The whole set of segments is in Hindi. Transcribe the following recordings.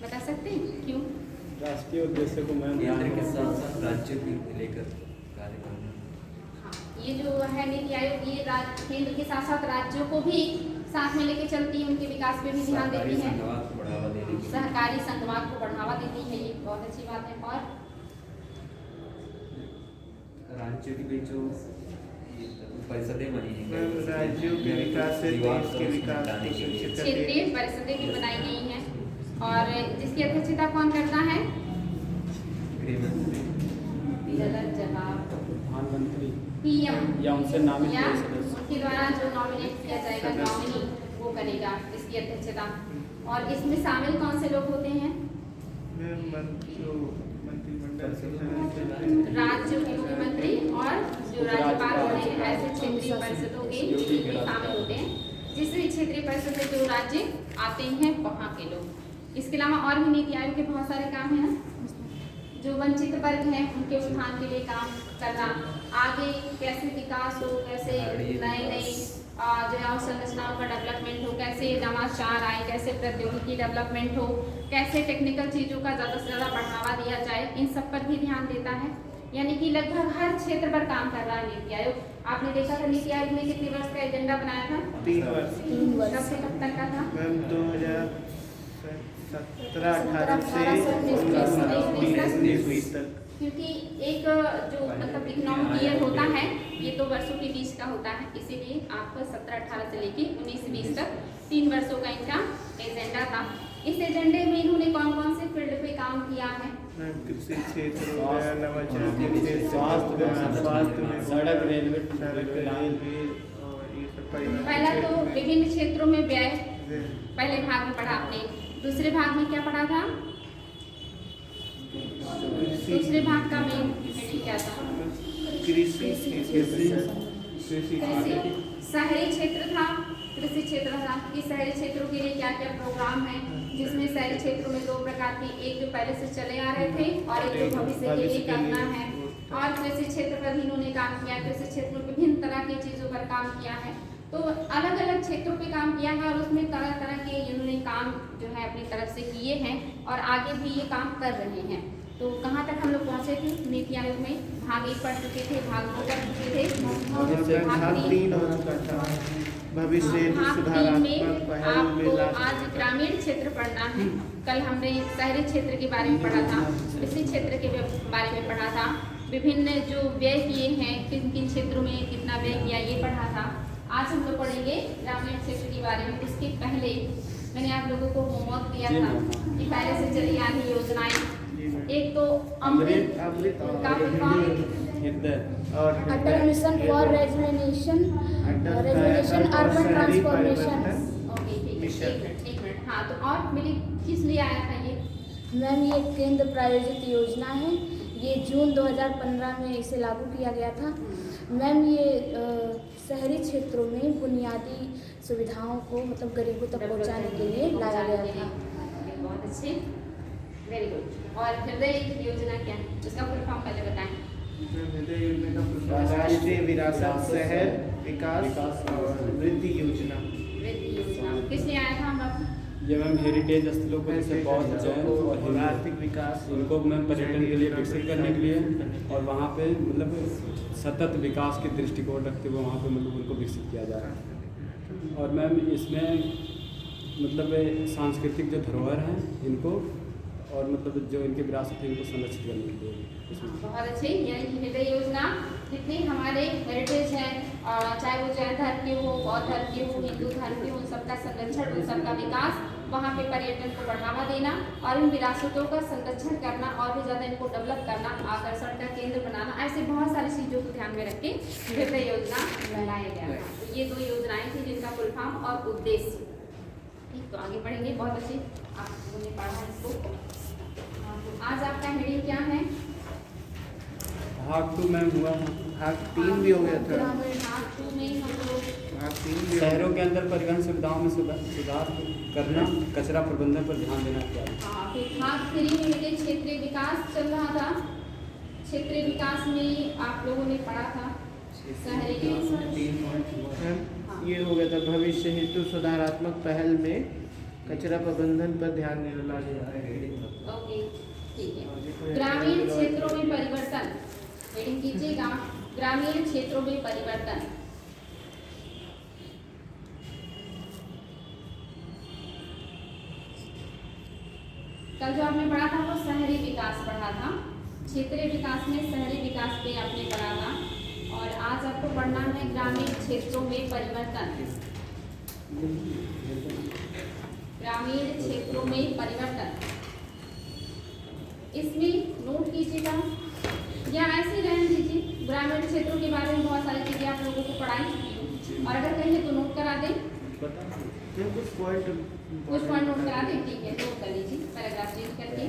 बता सकते हैं क्यों? राष्ट्रीय उद्देश्य को मैं केंद्र के साथ साथ राज्य भी लेकर कार्य करना। हाँ, ये जो है नीति आयोग ये केंद्र के साथ साथ राज्यों को भी साथ में लेके चलती है, उनके विकास पे भी ध्यान देती है, संघवाद को बढ़ावा देने की। सहकारी संघवाद को बढ़ावा देती है, ये बहुत अच्छी बात है। और राज्यों की भी जो परिषदें बनी हैं, राज्यों के विकास से देश के विकास को सुनिश्चित करती है। क्षेत्रीय परिषदें भी बनाई गई हैं और जिसकी अध्यक्षता कौन करता है? गृह मंत्री, गलत जवाब, प्रधानमंत्री पीएम या उनसे नामित या कोई सदस्य। उनके द्वारा जो नॉमिनेट किया जाएगा नॉमिनी वो करेगा इसकी अध्यक्षता। और इसमें शामिल कौन से लोग होते हैं? मंत्रिमंडल से राज्यों के मुख्यमंत्री और जो राज्यपाल होते हैं, ऐसे क्षेत्रीय परिषदों के भी शामिल होते हैं। जिस भी क्षेत्रीय परिषद से जो राज्य आते हैं वहाँ के लोग। इसके अलावा और भी नीति आयोग के बहुत सारे काम हैं, जो वंचित वर्ग हैं उनके उत्थान के लिए काम करना, आगे कैसे विकास हो, कैसे नए नए जो है संरचनाओं का डेवलपमेंट हो, कैसे नवाचार आए, कैसे प्रौद्योगिकी डेवलपमेंट हो, कैसे टेक्निकल चीज़ों का ज़्यादा से ज़्यादा बढ़ावा दिया जाए, इन सब पर भी ध्यान देता है। यानी कि लगभग हर क्षेत्र पर काम कर रहा है नीति आयोग। आपने देखा था नीति आयोग ने कितने वर्ष का एजेंडा बनाया था? 3 वर्ष। कब से कब तक का था? मैम 2017-18 से 19-20 तक। क्योंकि एक जो मतलब इकोनॉमिक ईयर होता है ये तो वर्षों के बीच का होता है, इसीलिए आपको 17-18 से लेके 19-20 तक 3 वर्षों का इनका एजेंडा था। इस एजेंडे में इन्होंने कौन कौन से फील्ड पे काम किया है? कृषि क्षेत्र हो गया, नवाचार के क्षेत्र, स्वास्थ्य में, सड़क, रेलवे और ये सब परिवहन। पहला तो विभिन्न क्षेत्रों में व्यय पहले भाग में पढ़ा आपने, दूसरे भाग में क्या पढ़ा था? दूसरे भाग का मेन क्या था? कृषि शहरी क्षेत्र था, कृषि क्षेत्र था कि शहरी क्षेत्रों के लिए क्या क्या प्रोग्राम है, जिसमें शहरी क्षेत्रों में 2 प्रकार की, एक जो पहले से चले आ रहे थे और एक जो भविष्य के लिए करना है। और कृषि क्षेत्र पर भी इन्होंने काम किया, कृषि क्षेत्र में विभिन्न तरह की चीज़ों पर काम किया है। तो अलग अलग क्षेत्रों पे काम किया है और उसमें तरह तरह के इन्होंने काम जो है अपनी तरफ से किए हैं और आगे भी ये काम कर रहे हैं। तो कहाँ तक हम लोग पहुँचे थे नीति आयोग में? भाग 1 पढ़ चुके थे, भाग 2 पढ़ चुके थे, भाग 3 हो चुका था। भविष्य सुधारात्मक पहल में आज ग्रामीण क्षेत्र पढ़ना है। कल हमने शहरी क्षेत्र के बारे में पढ़ा था, कृषि क्षेत्र के बारे में पढ़ा था, विभिन्न जो व्यय किए हैं किन किन क्षेत्रों में कितना व्यय किया ये पढ़ा था। आज हम लोग पढ़ेंगे ग्रामीण क्षेत्र के बारे में। उसके पहले मैंने आप लोगों को होमवर्क दिया था कि पहले से चली आ रही योजनाएं। एक तो अमृत का और Atal mission for rejuvenation urban transformation. Okay ठीक है, एक मिनट। हाँ तो और मेरी किस लिए आया था ये? मैम ये केंद्र प्रायोजित योजना है, ये जून 2015 में इसे लागू किया गया था। मैम ये शहरी क्षेत्रों में बुनियादी सुविधाओं को मतलब गरीबों तक पहुंचाने के लिए लाया गया था। बहुत अच्छे, वेरी गुड। और हृदय योजना क्या है, उसका फुल फॉर्म पहले बताएं। राष्ट्रीय विरासत शहर विकास और वृद्धि योजना। वृद्धि योजना किस लिए आया था हम लोग? ये मैम हेरिटेज स्थलों को जैसे बौद्ध, जैन और आर्थिक विकास इनको मैम पर्यटन के लिए विकसित करने के लिए और वहाँ पे मतलब सतत विकास के दृष्टिकोण रखते हुए वहाँ पे मतलब उनको विकसित किया जा रहा है। और मैम इसमें मतलब सांस्कृतिक जो धरोहर हैं इनको और मतलब जो इनके विरासत है इनको संरक्षित करने के लिए इसमें। बहुत अच्छे, यानी कि हृदय योजना जितने हमारे हेरिटेज हैं और चाहे वो जैन धर्म के हो, बौद्ध धर्म के हो, हिंदू धर्म के हो, उन सबका संरक्षण, उन सबका विकास, वहाँ पे पर्यटन को बढ़ावा देना और इन विरासतों का संरक्षण करना और भी ज़्यादा इनको डेवलप करना, आकर्षण का केंद्र बनाना, ऐसे बहुत सारी चीज़ों को ध्यान में रख के हृदय योजना बनाया गया था। तो ये 2 योजनाएं थी जिनका फुल फॉर्म और उद्देश्य। ठीक, तो आगे बढ़ेंगे। बहुत अच्छे, आप लोगों ने पढ़ा इसको। आज आपका हेडिंग क्या है? भाग 2 मैम हुआ था। भाग 3 भी हो गया था। भाग 2 में हम लोग भाग 3 भी शहरों के अंदर परिवहन सुविधाओं में सुधार करना, कचरा प्रबंधन पर ध्यान देना चाहिए। हाँ, फिर भाग 3 में मेरे क्षेत्रीय विकास चल रहा था। क्षेत्रीय विकास में आप लोगों ने पढ़ा था शहरी ये हो गया था भविष्य हेतु सुधारात्मक पहल में कचरा प्रबंधन पर ध्यान दिया गया है। ओके, ठीक है। ग्रामीण क्षेत्रों में परिवर्तन, हेडिंग कीजिएगा, ग्रामीण क्षेत्रों में परिवर्तन। कल जो आपने पढ़ा था वो शहरी विकास पढ़ा था, क्षेत्रीय विकास में शहरी विकास पे आपने पढ़ा था, और आज आपको पढ़ना है ग्रामीण क्षेत्रों में परिवर्तन। ग्रामीण क्षेत्रों में परिवर्तन, इसमें नोट कीजिएगा या ऐसे रहने दीजिए। ग्रामीण क्षेत्रों के बारे में बहुत सारी चीजें आप लोगों को पढ़ाई चुकी हूँ, और अगर कहीं तो नोट करा दें, कुछ पॉइंट नोट करा दें, ठीक है, नोट कर लीजिए पैराग्राफ चेंज करके।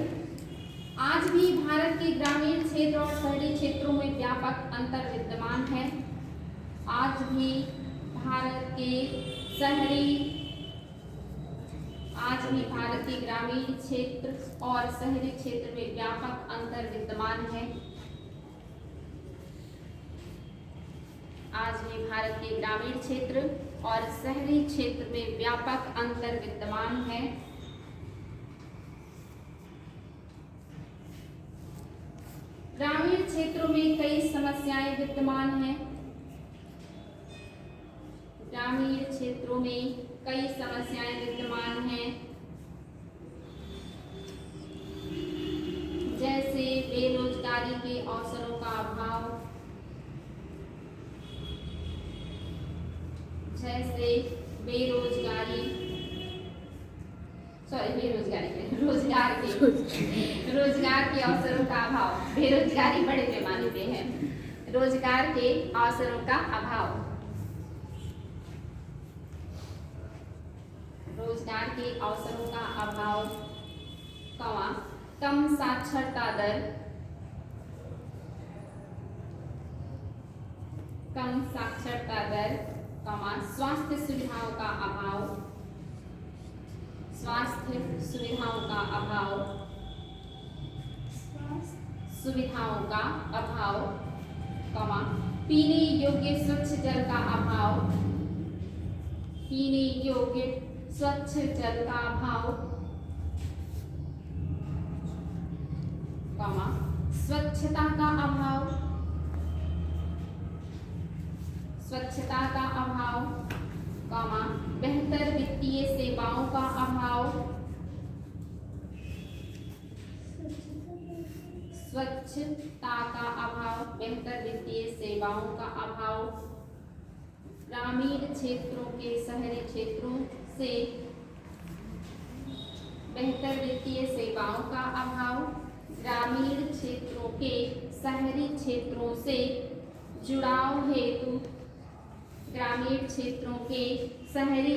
आज भी भारत के ग्रामीण क्षेत्र और शहरी क्षेत्रों में व्यापक अंतर विद्यमान है। आज भी भारत के ग्रामीण क्षेत्र और शहरी क्षेत्र में व्यापक अंतर विद्यमान है। आज भी भारत के ग्रामीण क्षेत्र और शहरी क्षेत्र में व्यापक अंतर विद्यमान है। ग्रामीण क्षेत्रों में कई समस्याएं विद्यमान हैं। ग्रामीण क्षेत्रों में कई समस्याएं विद्यमान हैं, जैसे बेरोजगारी के अवसरों का अभाव, रोजगार के अवसरों का अभाव, बेरोजगारी बड़े पैमाने पे है, रोजगार के अवसरों का अभाव, रोजगार के अवसरों का अभाव, कम साक्षरता दर, स्वास्थ्य सुविधाओं का अभाव, पीने योग्य स्वच्छ जल का अभाव, स्वच्छता का अभाव, बेहतर वित्तीय सेवाओं का अभाव, बेहतर वित्तीय सेवाओं का अभाव, ग्रामीण क्षेत्रों के शहरी क्षेत्रों से बेहतर वित्तीय सेवाओं का अभाव, ग्रामीण क्षेत्रों के शहरी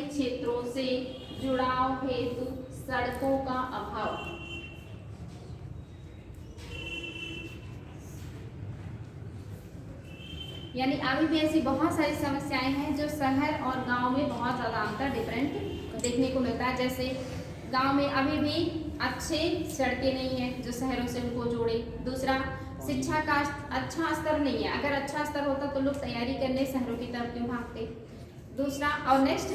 क्षेत्रों से जुड़ाव हेतु सड़कों का अभाव। यानी अभी भी ऐसी बहुत सारी समस्याएं हैं जो शहर और गांव में बहुत ज़्यादा अंतर डिफरेंट देखने को मिलता है। जैसे गांव में अभी भी अच्छे सड़कें नहीं हैं जो शहरों से उनको जोड़े। दूसरा, शिक्षा का अच्छा स्तर नहीं है। अगर अच्छा स्तर होता तो लोग तैयारी करने शहरों की तरफ क्यों भागते। दूसरा, और नेक्स्ट,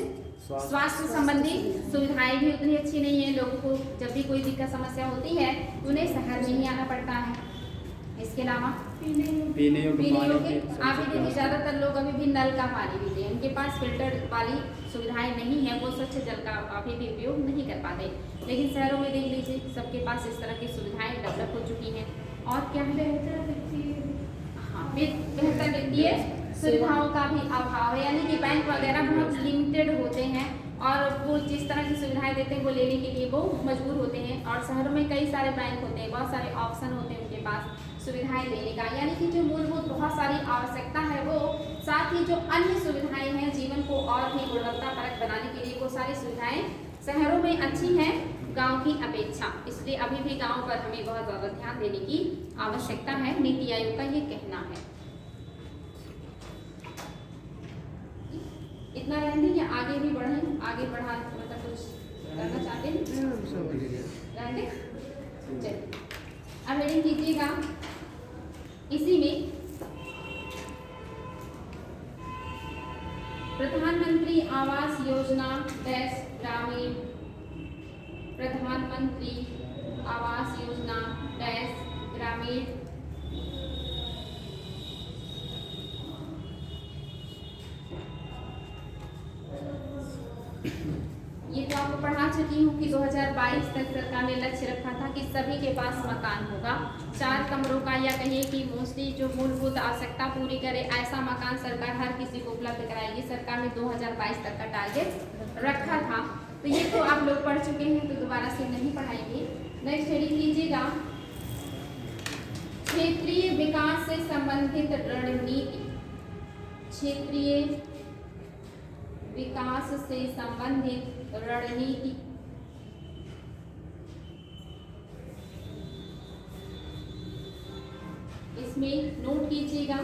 स्वास्थ्य संबंधी सुविधाएं भी उतनी अच्छी नहीं है। लोगों को जब भी कोई दिक्कत समस्या होती है उन्हें शहर में ही आना पड़ता है। इसके अलावा पीने योग्य अभी भी ज़्यादातर लोग अभी भी नल का पानी पीते हैं, उनके पास फिल्टर वाली सुविधाएं नहीं है, वो स्वच्छ जल का अभी भी उपयोग नहीं कर पाते। लेकिन शहरों में देख लीजिए सबके पास इस तरह की सुविधाएं डेवलप हो चुकी हैं। और क्या है, बेहतर वित्तीय सुविधाओं का भी अभाव है। यानी कि बैंक वगैरह बहुत लिमिटेड होते हैं और वो जिस तरह की सुविधाएं देते हैं वो लेने के लिए वो मजबूर होते हैं। और शहरों में कई सारे बैंक होते हैं, बहुत सारे ऑप्शन होते हैं उनके पास सुविधाएं लेने का। यानी कि जो मूलभूत बहुत सारी आवश्यकता है वो, साथ ही जो अन्य सुविधाएं हैं जीवन को और भी गुणवत्तापरक बनाने के लिए, वो सारी सुविधाएं शहरों में अच्छी हैं गांव की अपेक्षा। इसलिए अभी भी गांव पर हमें बहुत ज़्यादा ध्यान देने की आवश्यकता है, नीति आयोग का ये कहना है। इतना रहने या आगे भी बढ़े, आगे बढ़ा मतलब कुछ करना चाहते हैं रहने। चलिए अब हेडिंग कीजिएगा, इसी में प्रधानमंत्री आवास योजना ग्रामीण प्रधानमंत्री आवास योजना डैश ग्रामीण ये तो आपको पढ़ा चुकी हूँ कि 2022 तक सरकार ने लक्ष्य रखा था कि सभी के पास मकान होगा, 4 कमरों का, या कहिए कि मोस्टली जो मूलभूत आवश्यकता पूरी करे ऐसा मकान सरकार हर किसी को उपलब्ध कराएगी। सरकार ने 2022 तक का टारगेट रखा था। तो ये तो आप लोग पढ़ चुके हैं, तो दोबारा से नहीं पढ़ाएंगे। नेक्स्ट हेडिंग लीजिएगा, क्षेत्रीय विकास से संबंधित रणनीति। क्षेत्रीय विकास से संबंधित रणनीति। इसमें नोट कीजिएगा,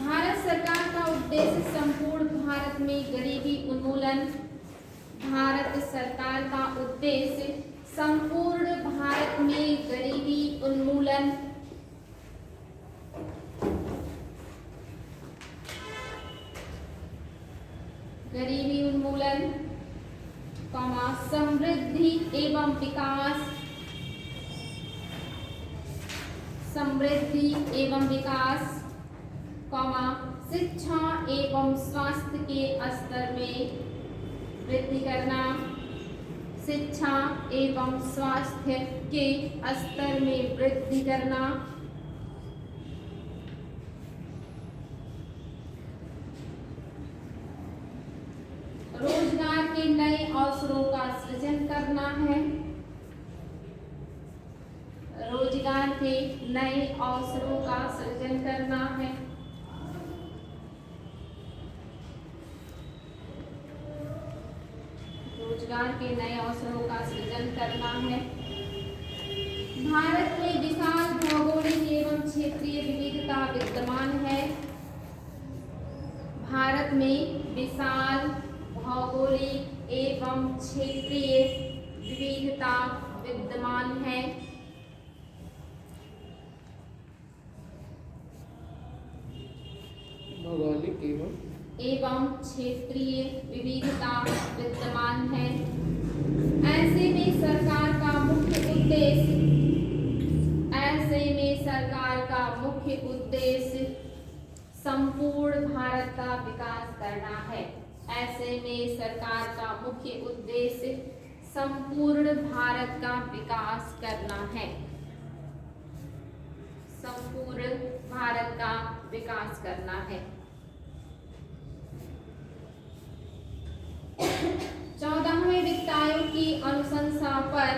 भारत सरकार का उद्देश्य संपूर्ण भारत में गरीबी उन्मूलन। भारत सरकार का उद्देश्य संपूर्ण भारत में गरीबी उन्मूलन। गरीबी उन्मूलन, समृद्धि एवं विकास। समृद्धि एवं विकास, शिक्षा एवं स्वास्थ्य के स्तर में वृद्धि करना। शिक्षा एवं स्वास्थ्य के स्तर में वृद्धि करना। रोजगार के नए अवसरों का सृजन करना है। रोजगार के नए अवसरों का सृजन करना है। रोजगार के नए अवसरों का सृजन करना है। भारत में विशाल भौगोलिक एवं क्षेत्रीय विविधता विद्यमान है। भारत में विशाल भौगोलिक एवं क्षेत्रीय विविधता विद्यमान है। भौगोलिक एवं क्षेत्रीय विविधता विद्यमान है। ऐसे में सरकार का मुख्य उद्देश्य, ऐसे में सरकार का मुख्य उद्देश्य संपूर्ण भारत का विकास करना है। ऐसे में सरकार का मुख्य उद्देश्य संपूर्ण भारत का विकास करना है। संपूर्ण भारत का विकास करना है। 14वें वित्त आयोग की अनुशंसा पर,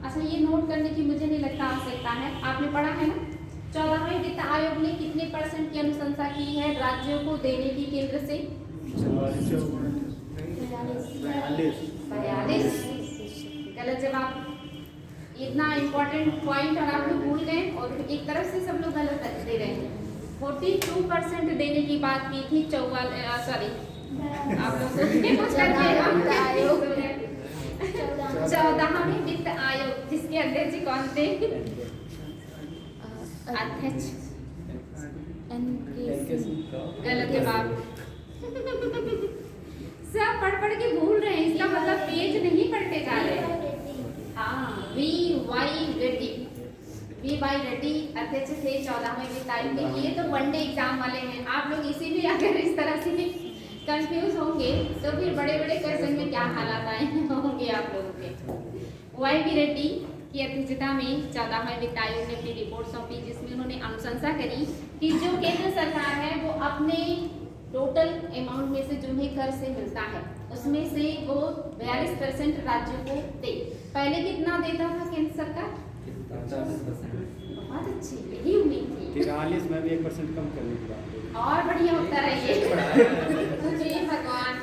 अच्छा ये नोट करने की मुझे नहीं लगता आवश्यकता है, आपने पढ़ा है ना। 14वें वित्त आयोग ने कितने % की अनुशंसा की है राज्यों को देने की केंद्र से? 42। गलत जवाब। इतना इम्पोर्टेंट पॉइंट और आप लोग भूल गए और एक तरफ से सब लोग गलत दे रहे हैं। 42% देने की बात की थी। 14वें वित्त आयोग जिसके अध्यक्ष कौन थे? अध्यक्ष गलत जवाब। सब पढ़ के भूल रहे हैं, इसका मतलब पेज नहीं पढ़ते जा रहे। हाँ, वी.वाई. रेड्डी अध्यक्ष थे 14वें वित्त आयोग के। ये तो वनडे एग्जाम वाले हैं, आप लोग इसीलिए अगर इस तरह से कंफ्यूज होंगे तो फिर बड़े बड़े क्वेश्चन में क्या हालात आए होंगे आप लोगों के। वाई रेड्डी की अध्यक्षता में 14वें वित्त आयोग ने अपनी रिपोर्ट सौंपी, जिसमें उन्होंने अनुशंसा करी कि जो केंद्र सरकार है वो अपने टोटल अमाउंट में से जो भी कर से मिलता है उसमें से वो 42% राज्यों को दे। पहले कितना देता था केंद्र सरकार? 50%। बहुत अच्छी, यही उम्मीद थी। 43 में भी 1% कम करने की बात है। और बढ़िया उत्तर है ये। हे भगवान,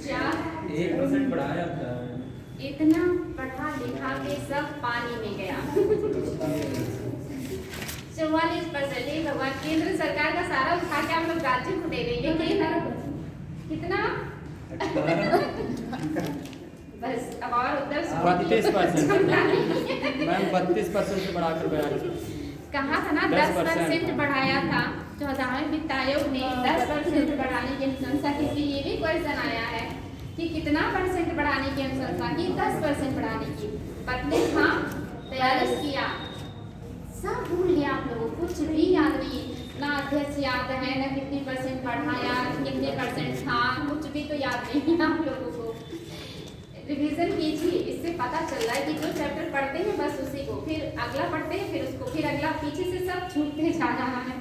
क्या 1% बढ़ाया था। इतना पढ़ा लिखा के सब पानी में गया। 44%। हे भगवान, केंद्र सरकार का सारा उठा के हम लोग राज्य को दे देंगे। कितना? बस अब और उत्तर 32%। मैम 32% से बढ़ाकर 42। कहा था ना 10% बढ़ाया था। 14वें वित्त आयोग ने 10% बढ़ाने की अनुशंसा की थी। ये भी क्वेश्चन आया है कि कितना परसेंट बढ़ाने की अनुशंसा की? 10% बढ़ाने की। पत्नी हाँ तैयारी किया, सब भूल गया आप लोगों, कुछ भी याद नहीं, ना अध्यक्ष याद है, ना कितने परसेंट बढ़ाया, कितने परसेंट था, कुछ भी तो याद नहीं है आप लोगों को। रिवीजन कीजिए, इससे पता चल रहा है कि जो चैप्टर पढ़ते हैं बस उसी को, फिर अगला पढ़ते हैं, फिर उसको, फिर अगला, पीछे से सब छूटते जा रहा है।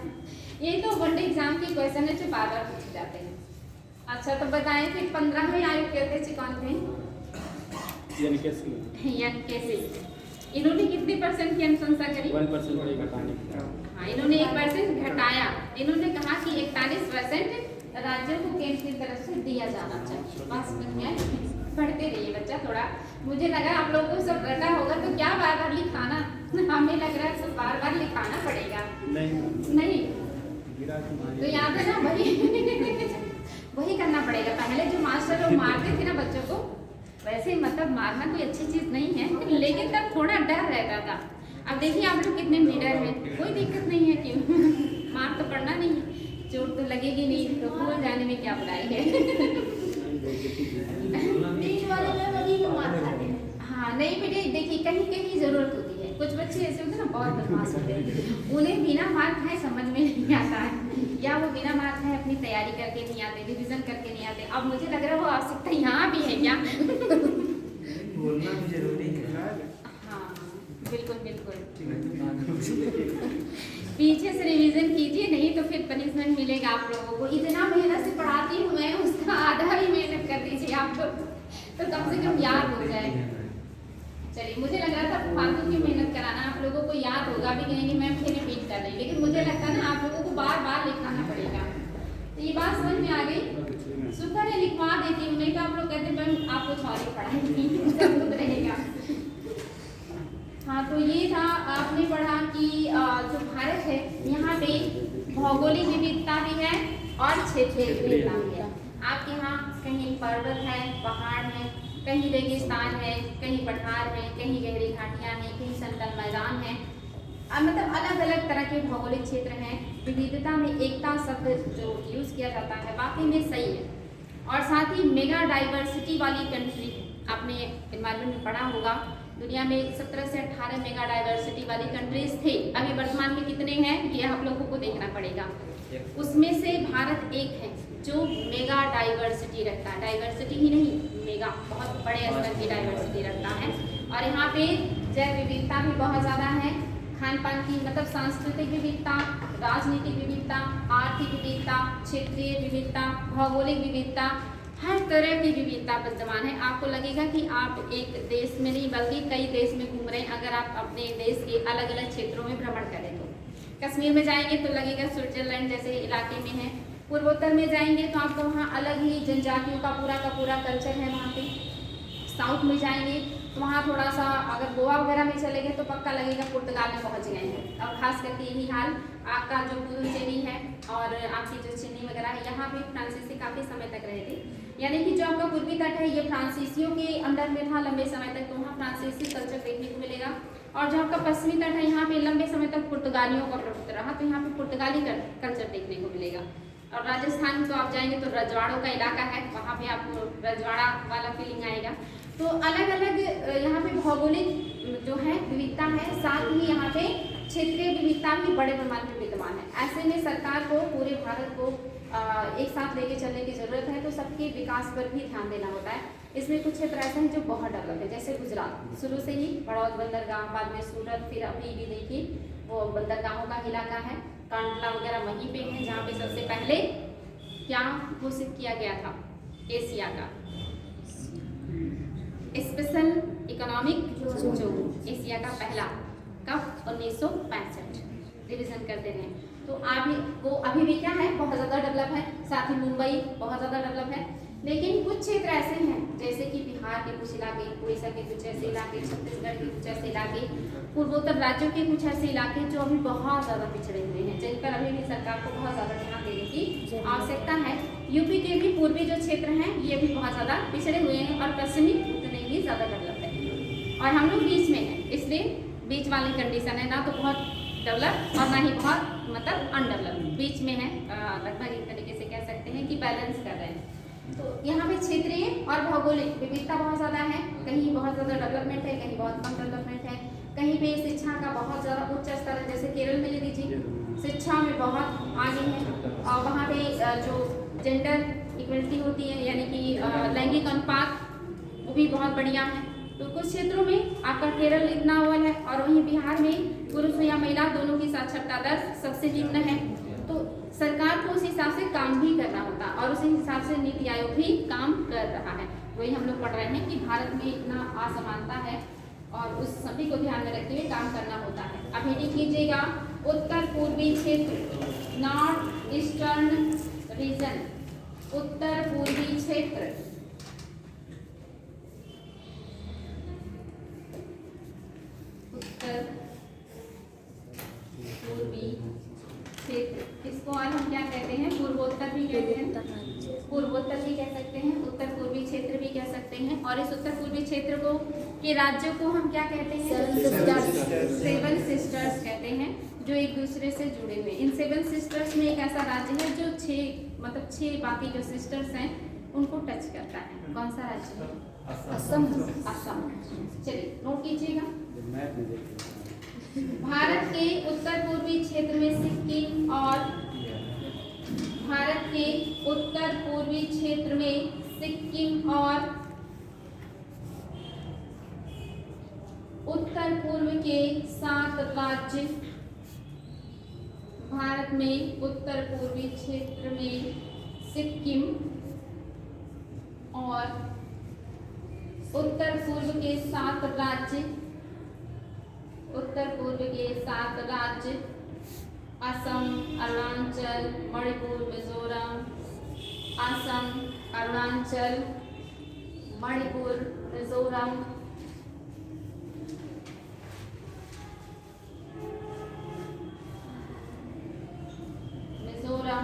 ये तो वनडे एग्जाम के क्वेश्चन है जो बार बार पूछे जाते हैं। अच्छा तो बताएं फिर 15वें आयोग के अध्यक्ष कौन थे? इन्होंने कितने परसेंट की अनुशंसा करी? 1% घटाने की। हाँ, इन्होंने 1% घटाया। इन्होंने कहा कि 41% राज्यों को केंद्र की तरफ से दिया जाना चाहिए। बस बन गया। पढ़ते रहिए बच्चा थोड़ा। मुझे लगा आप लोगों को सब रटा होगा तो क्या बार बार लिखाना, हमें लग रहा है सब बार बार लिखाना पड़ेगा। नहीं तो याद है ना, वही करना पड़ेगा। पहले जो मास्टर लोग मारते थे ना बच्चों को, वैसे मतलब मारना कोई अच्छी चीज नहीं है, लेकिन तब थोड़ा डर रहता था। अब देखिए आप लोग कितने निडर हैं, कोई दिक्कत नहीं है। क्यों मार तो पड़ना नहीं है, चोट तो लगेगी नहीं, तो भूल जाने में क्या बुराई है। हाँ नहीं बेटे, देखिए कहीं कहीं जरूरत होती है। कुछ बच्चे ऐसे होते हैं ना, बहुत बदमाश होते हैं, उन्हें बिना मार खाए समझ में नहीं आता है, या वो बिना मार खाए अपनी तैयारी करके नहीं आते, रिवीजन करके नहीं आते। अब मुझे लग रहा है वो आवश्यकता यहाँ भी है क्या? बोलना भी जरूरी है। हाँ बिल्कुल बिल्कुल। पीछे से रिवीजन कीजिए, नहीं तो फिर पनिशमेंट मिलेगा आप लोगों को। इतना मेहनत से पढ़ाती हूँ मैं, उसका आधा ही मेहनत कर दीजिए आप लोग, तो कम से कम याद हो जाए। चलिए, मुझे लग रहा था फालतू की मेहनत कराना, आप लोगों को याद होगा भी नहीं, मैं फिर रिपीट कर रही, लेकिन मुझे लगता है ना आप लोगों को बार बार लिखाना पड़ेगा। तो ये बात समझ में आ गई? शुक्र है लिखवा देती हूँ, नहीं तो आप लोग कहते मैम आप कुछ और ही पढ़ाएंगी रहेगा। हाँ तो ये था, आपने पढ़ा कि जो भारत है यहाँ पे भौगोलिक विविधता भी है और क्षेत्रीय विविधता भी है। आपके यहाँ कहीं पर्वत है, पहाड़ है, कहीं रेगिस्तान है, कहीं पठार है, कहीं गहरी घाटियाँ हैं, कहीं समतल मैदान है। मतलब अलग अलग तरह के भौगोलिक क्षेत्र हैं। विविधता में एकता शब्द जो यूज़ किया जाता है वाकई में सही है। और साथ ही मेगा डाइवर्सिटी वाली कंट्री, आपने एनवायरमेंट में पढ़ा होगा, दुनिया में 17 से 18 मेगा डाइवर्सिटी वाली कंट्रीज थे। अभी वर्तमान में कितने हैं ये आप लोगों को देखना पड़ेगा। उसमें से भारत एक है जो मेगा डाइवर्सिटी रखता है। डाइवर्सिटी ही नहीं, मेगा, बहुत बड़े स्तर की डाइवर्सिटी रखता है। और यहाँ पे जैव विविधता भी बहुत ज़्यादा है। खान पान की मतलब सांस्कृतिक विविधता, राजनीतिक विविधता, आर्थिक विविधता, क्षेत्रीय विविधता, भौगोलिक विविधता, हर तरह की विविधता विद्यमान है। आपको लगेगा कि आप एक देश में नहीं बल्कि कई देश में घूम रहे हैं अगर आप अपने देश के अलग अलग क्षेत्रों में भ्रमण करें तो। कश्मीर में जाएंगे तो लगेगा स्विट्जरलैंड जैसे इलाके में है। पूर्वोत्तर में जाएंगे तो आपको वहाँ अलग ही जनजातियों का पूरा कल्चर है वहाँ पे। साउथ में जाएंगे तो वहाँ थोड़ा सा, अगर गोवा वगैरह में चले गए तो पक्का लगेगा पुर्तगाल में पहुँच गए हैं। और खास करके यही हाल आपका जो पुदुचेरी है और आपकी जो चेन्नई वगैरह है, यहाँ भी फ्रांसीसी काफ़ी समय तक रहे थे। यानी कि जो आपका पूर्वी तट है ये फ्रांसीसियों के अंडर में था लंबे समय तक, तो वहाँ फ्रांसीसी कल्चर देखने को मिलेगा। और जो आपका पश्चिमी तट है यहाँ पे लंबे समय तक पुर्तगालियों का प्रभुत्व रहा, तो यहाँ पे पुर्तगाली कल्चर देखने को मिलेगा। और राजस्थान तो आप जाएंगे तो रजवाड़ों का इलाका है, वहाँ पे आपको रजवाड़ा वाला फीलिंग आएगा। तो अलग अलग यहाँ पे भौगोलिक जो है विविधता है, साथ ही यहाँ पे क्षेत्रीय विविधता भी बड़े पैमाने पर विद्यमान है। ऐसे में सरकार को पूरे भारत को एक साथ लेके चलने की जरूरत है, तो सबके विकास पर भी ध्यान देना होता है। इसमें कुछ क्षेत्र ऐसे हैं जो बहुत डेवलप है, जैसे गुजरात शुरू से ही बड़ौद बंदरगाह, बाद में सूरत, फिर अभी भी देखिए वो बंदरगाहों का इलाका है। कांडला वगैरह वहीं पे है जहाँ पे सबसे पहले क्या घोषित किया गया था, एशिया का स्पेशल इकोनॉमिक जोन, एशिया का पहला, कब? 1965। रिवीजन करते रहे तो वो अभी भी क्या है, बहुत ज़्यादा डेवलप है। साथ ही मुंबई बहुत ज़्यादा डेवलप है। लेकिन कुछ क्षेत्र ऐसे हैं जैसे कि बिहार के कुछ इलाके, उड़ीसा के कुछ ऐसे इलाके, छत्तीसगढ़ के कुछ ऐसे इलाके, पूर्वोत्तर राज्यों के कुछ ऐसे इलाके जो अभी बहुत ज़्यादा पिछड़े हुए हैं, जिन पर अभी भी सरकार को बहुत ज़्यादा ध्यान देने की आवश्यकता है। यूपी के भी पूर्वी जो क्षेत्र हैं ये भी बहुत ज़्यादा पिछड़े हुए हैं और पश्चिमी उतने ही ज़्यादा डेवलप है। और हम लोग बीच में हैं, इसलिए बीच वाली कंडीशन है, ना तो बहुत डेवलप और ना ही बहुत मतलब अनडेवलप, बीच में है। लगभग एक तरीके से कह सकते हैं कि बैलेंस कर रहे हैं। तो यहाँ पे क्षेत्रीय और भौगोलिक विविधता बहुत ज़्यादा है, कहीं बहुत ज़्यादा डेवलपमेंट है, कहीं बहुत कम डेवलपमेंट है, कहीं पे शिक्षा का बहुत ज़्यादा उच्च स्तर है, जैसे केरल में ले लीजिए, शिक्षा में बहुत आगे है और वहाँ पे जो जेंडर इक्वलिटी होती है यानी कि लैंगिक अनुपात वो भी बहुत बढ़िया है। तो कुछ क्षेत्रों में आपका केरल इतना अव्वल है और वहीं बिहार में पुरुष या महिला दोनों की साक्षरता दर सबसे निम्न है। तो सरकार को उस हिसाब से काम भी करना होता है और उसी हिसाब से नीति आयोग भी काम कर रहा है। वही हम लोग पढ़ रहे हैं कि भारत में इतना असमानता है और उस सभी को ध्यान में रखते हुए काम करना होता है। अब हेडिंग कीजिएगा उत्तर पूर्वी क्षेत्र, नॉर्थ ईस्टर्न रीजन, उत्तर पूर्वी क्षेत्र। उत्तर पूर्वी क्षेत्र, इसको और हम क्या कहते हैं, पूर्वोत्तर भी कहते हैं, पूर्वोत्तर भी कह सकते हैं, उत्तर पूर्वी क्षेत्र भी कह सकते हैं। और इस उत्तर पूर्वी क्षेत्र को के राज्यों को हम क्या कहते हैं, सेवन सिस्टर्स कहते हैं, जो एक दूसरे से जुड़े हुए। इन सेवन सिस्टर्स में एक ऐसा राज्य है जो छह बाकी जो सिस्टर्स हैं उनको टच करता है। कौन सा राज्य है? असम। असम, चलिए नोट कीजिएगा। भारत के उत्तर पूर्वी क्षेत्र में सिक्किम और भारत के उत्तर पूर्वी क्षेत्र में सिक्किम और उत्तर पूर्व के 7 राज्य, भारत में उत्तर पूर्वी क्षेत्र में सिक्किम और उत्तर पूर्व के 7 राज्य, उत्तर पूर्व के 7 राज्य असम, अरुणाचल, मणिपुर, मिजोरम, असम, अरुणाचल, मणिपुर, मिजोरम,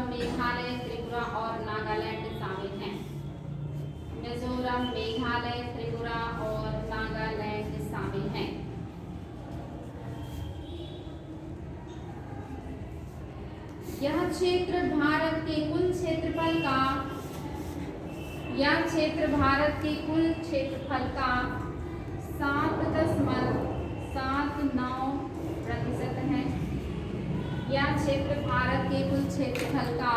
मेघालय, त्रिपुरा और नागालैंड शामिल हैं। मिजोरम, मेघालय, त्रिपुरा और नागालैंड शामिल हैं। यह क्षेत्र भारत के कुल क्षेत्रफल का 7.79% है। यह क्षेत्र भारत के कुल क्षेत्रफल का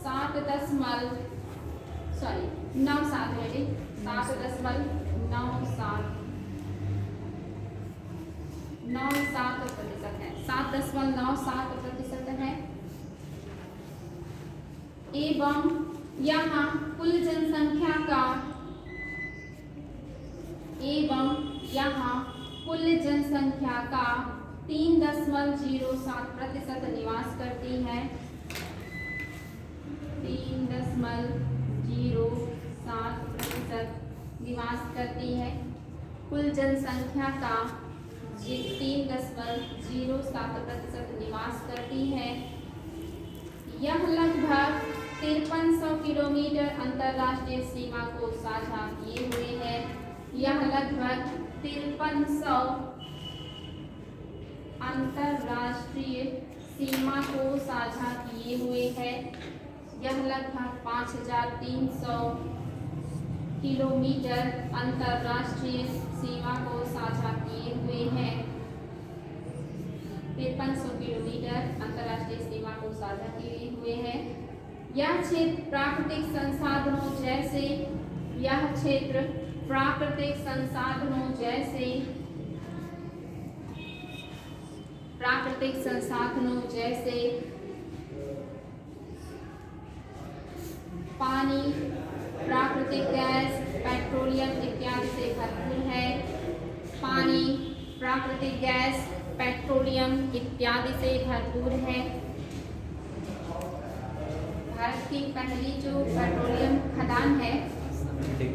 7.97% है। एवं यहाँ कुल जनसंख्या का 3.07% निवास करती है। 3.07% निवास करती है। कुल जनसंख्या का 3.07% निवास करती है। यह लगभग 5300 किलोमीटर अंतर्राष्ट्रीय सीमा को साझा किए हुए है। यह लगभग 5300 अंतर्राष्ट्रीय सीमा को साझा किए हुए है। यह लगभग 5300 किलोमीटर अंतर्राष्ट्रीय सीमा को साझा किए हुए हैं। 5300 किलोमीटर अंतर्राष्ट्रीय सीमा को साझा किए हुए हैं। यह क्षेत्र प्राकृतिक संसाधनों जैसे पानी, प्राकृतिक गैस, पेट्रोलियम इत्यादि से भरपूर है। पानी, प्राकृतिक गैस, पेट्रोलियम इत्यादि से भरपूर है। भारत की पहली जो पेट्रोलियम खदान है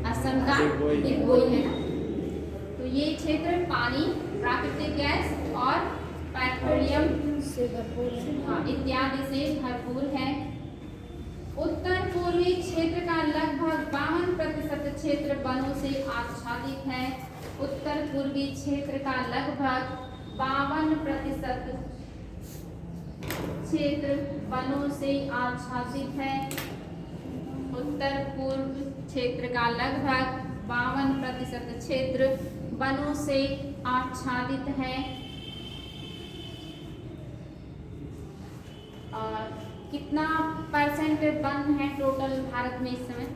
असम का डिगबोई है ना। तो ये क्षेत्र पानी, प्राकृतिक गैस और पेट्रोलियम से भरपूर है। इत्यादि से भरपूर है। उत्तर पूर्वी क्षेत्र का लगभग 52% क्षेत्र वनों से आच्छादित है। उत्तर पूर्वी क्षेत्र का लगभग 52% क्षेत्र वनों से आच्छादित है। उत्तर पूर्व क्षेत्र का लगभग 52% क्षेत्र वनों से आच्छादित है। और कितना परसेंट वन है टोटल भारत में इस समय?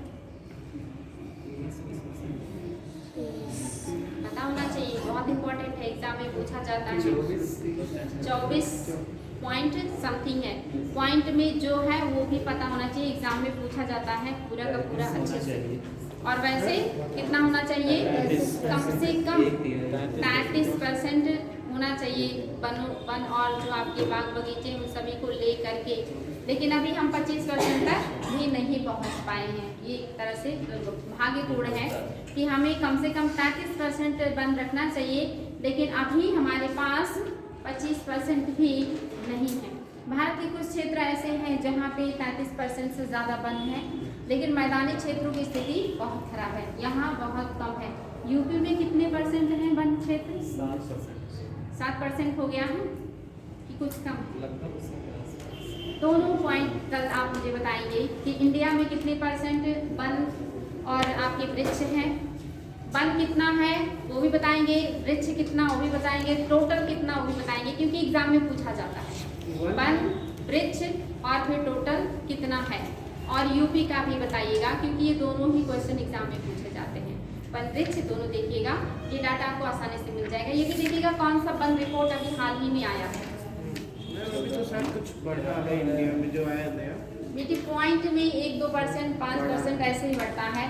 पता होना चाहिए, बहुत इंपॉर्टेंट है, एग्जाम में पूछा जाता है। 24 पॉइंट समथिंग है। पॉइंट में जो है वो भी पता होना चाहिए, एग्जाम में पूछा जाता है पूरा का पूरा अच्छे से। और वैसे कितना होना चाहिए? कम से कम 33% होना चाहिए वन और जो आपके बाग बगीचे उन सभी को ले करके। लेकिन अभी हम 25% तक भी नहीं पहुंच पाए हैं। ये एक तरह से भाग्यपूर्ण है कि हमें कम से कम 33% वन रखना चाहिए, लेकिन अभी हमारे पास 25% भी नहीं है। भारत के कुछ क्षेत्र ऐसे हैं जहाँ पे 33% से ज़्यादा वन है, लेकिन मैदानी क्षेत्रों की स्थिति बहुत खराब है, यहाँ बहुत कम है। यूपी में कितने परसेंट है वन क्षेत्र? 7% हो गया है कि कुछ कम? दोनों पॉइंट कल आप मुझे बताएंगे कि इंडिया में कितने परसेंट वन और आपके वृक्ष हैं। वन कितना है वो भी बताएंगे, वृक्ष कितना वो भी बताएंगे, टोटल कितना वो भी बताएंगे, क्योंकि एग्जाम में पूछा जाता है वन, वृक्ष और फिर टोटल कितना है। और यूपी का भी बताइएगा, क्योंकि ये दोनों ही क्वेश्चन एग्जाम में पूछे जाते हैं। वन वृक्ष दोनों देखिएगा, ये डाटा आपको आसानी से मिल जाएगा। ये भी देखिएगा कौन सा वन रिपोर्ट अभी हाल ही में आया है। अभी तो शायद कुछ बढ़ा है इंडिया में जो आया नया। बेटी पॉइंट में 1-2%, 5% ऐसे ही बढ़ता है।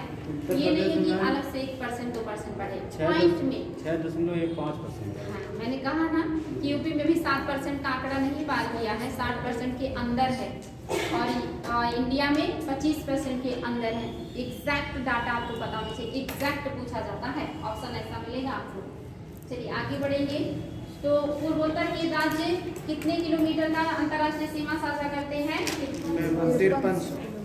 ये नहीं है कि अलग से 1%, 2% बढ़े। पॉइंट में 6.15%। हाँ, मैंने कहा ना कि यूपी में भी 7% का आंकड़ा नहीं पार किया है, 60% के अंदर है। और इंडिया में 25% के अंदर है। एग्जैक्ट डाटा आपको पता होना चाहिए, एग्जैक्ट पूछा जाता है, ऑप्शन ऐसा मिलेगा आपको। चलिए आगे बढ़ेंगे। तो पूर्वोत्तर के राज्य कितने किलोमीटर का अंतर्राष्ट्रीय सीमा साझा करते हैं?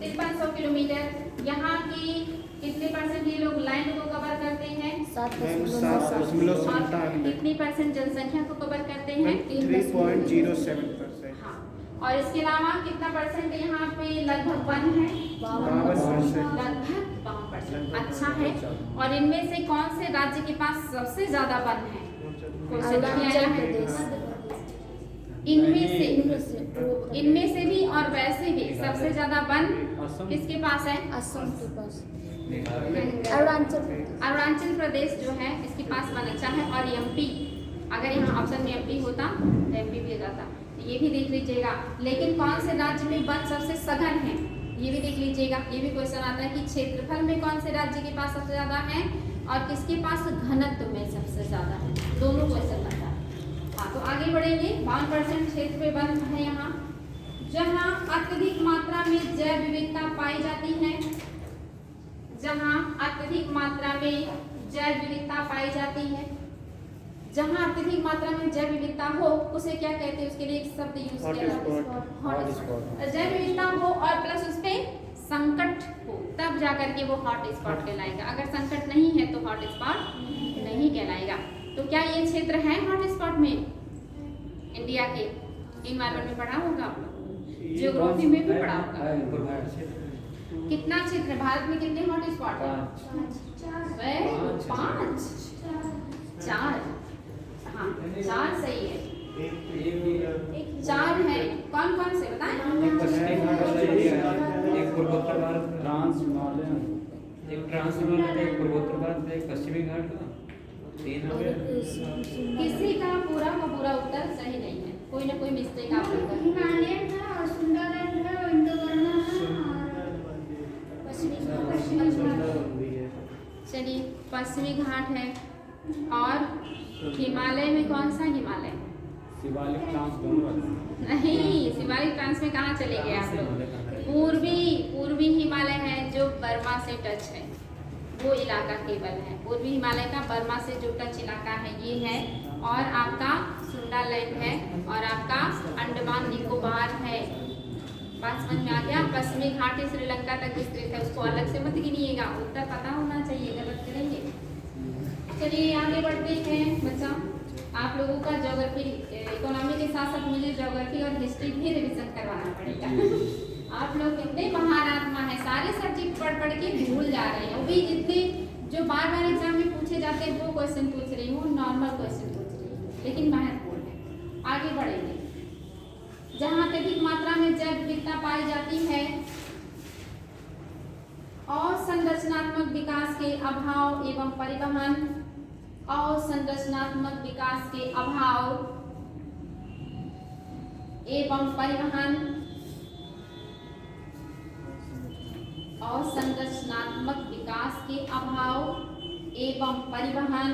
5300 किलोमीटर। यहाँ की कितने परसेंट ये लोग लैंड को कवर करते हैं? 7.97। कितनी परसेंट जनसंख्या को कवर करते हैं? 3.07%। हाँ, और इसके अलावा कितना परसेंट यहाँ पे लगभग वन है? 52%। लगभग 52%। अच्छा है। और इनमें से कौन से राज्य के पास सबसे ज्यादा वन है? अरुणाचल प्रदेश। इनमें से भी और वैसे भी सबसे ज्यादा वन किसके पास है? असम के पास। अरुणाचल प्रदेश जो है इसके पास वन अच्छा है। और एमपी, अगर यहाँ ऑप्शन में एमपी होता तो एमपी भी हो जाता, ये भी देख लीजिएगा। लेकिन कौन से राज्य में वन सबसे सघन है ये भी देख लीजिएगा। ये भी क्वेश्चन आता है कि क्षेत्रफल में कौन से राज्य के पास सबसे ज्यादा है और किसके पास घनत्व में सबसे ज्यादा है। दोनों क्वेश्चन आता है। हाँ, तो आगे बढ़ेंगे। 52% क्षेत्र पे वन है यहाँ। जहाँ अत्यधिक मात्रा में जैव विविधता पाई जाती है, जहाँ अत्यधिक मात्रा में जैव विविधता पाई जाती है, जहाँ अत्यधिक मात्रा में जैव विविधता हो उसे क्या कहते हैं? उसके लिए एक शब्द यूज किया जाता है, हॉटस्पॉट। जैव विविधता हो और प्लस उस पे संकट हो, तब जाकर के वो हॉट स्पॉट कहलाएगा। अगर संकट नहीं है तो हॉट स्पॉट नहीं कहलाएगा। तो क्या ये क्षेत्र है हॉट स्पॉट में इंडिया के? इन्वायरमेंट में पढ़ा होगा आप लोग, ज्योग्राफी में भी पढ़ा होगा। कितना क्षेत्र भारत में कितने हॉट स्पॉट है? 5, 4। हाँ, 4 सही है। 4 है। कौन कौन से बताएं? एक पूर्वोत्तर भारत, ट्रांस हिमालयन, एक ट्रांस हिमालयन, एक पूर्वोत्तर भारत, एक पश्चिमी घाट का 3 हो गया। किसी का पूरा उत्तर सही नहीं है, कोई ना कोई मिस्टेक आप लोग कर। हिमालयन है और सुंदरबन है और इंद्रवर्ण है और चलिए, पश्चिमी घाट है। और हिमालय में कौन सा हिमालय? शिवालिक ट्रांस दोनों नहीं, शिवालिक ट्रांस में कहाँ चले गए आप लोग? पूर्वी हिमालय है जो बर्मा से टच है, वो इलाका केवल है। पूर्वी हिमालय का बर्मा से जो टच इलाका है ये है। और आपका सुंडालैंड है और आपका अंडमान निकोबार है। बात समझ में आ गया? पश्चिमी घाट श्रीलंका तक विस्तृत है, उसको अलग से मत गिनिएगा, उत्तर पता होना चाहिए, गलत करेंगे। चलिए आगे बढ़ते हैं बच्चा। आप लोगों का ज्योग्राफी इकोनॉमी के साथ साथ मुझे ज्योग्राफी और हिस्ट्री भी रिवीजन करवाना पड़ेगा। आप लोग कितने महान आत्मा है, सारे सब्जेक्ट पढ़ पढ़ के भूल जा रहे हैं। वो भी जितने जो बार बार एग्जाम में पूछे जाते हैं वो क्वेश्चन पूछ रही हूँ, नॉर्मल क्वेश्चन पूछ रही हूँ, लेकिन महत्वपूर्ण है। आगे बढ़ेंगे। जहाँ अत्यधिक मात्रा में जैव विविधता पाई जाती है और संरचनात्मक विकास के अभाव एवं परिवहन और संरचनात्मक विकास के अभाव एवं परिवहन और संरचनात्मक विकास के अभाव एवं परिवहन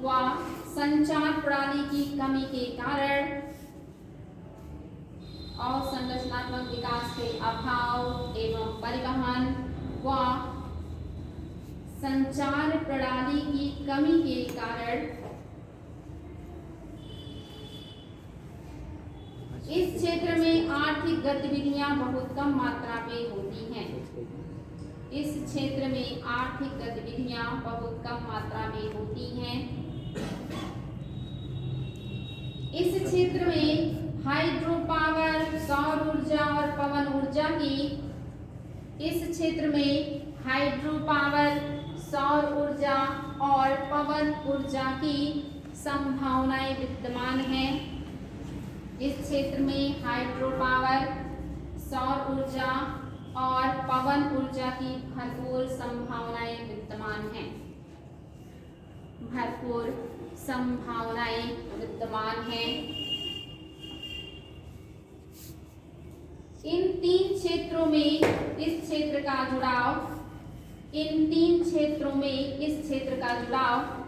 व संचार प्रणाली की कमी के कारण और संरचनात्मक विकास के अभाव एवं परिवहन व संचार प्रणाली की कमी के कारण इस क्षेत्र में आर्थिक गतिविधियां बहुत कम मात्रा में होती हैं। इस क्षेत्र में आर्थिक गतिविधियां बहुत कम मात्रा में होती हैं। इस क्षेत्र में हाइड्रो पावर, सौर ऊर्जा और पवन ऊर्जा की इस क्षेत्र में हाइड्रो पावर, सौर ऊर्जा और पवन ऊर्जा की संभावनाएं विद्यमान हैं। इस क्षेत्र में हाइड्रो पावर, सौर ऊर्जा और पवन ऊर्जा की भरपूर संभावनाएं विद्यमान हैं। भरपूर संभावनाएं विद्यमान हैं। इन तीन क्षेत्रों में इस क्षेत्र का जुड़ाव, इन तीन क्षेत्रों में इस क्षेत्र का जुड़ाव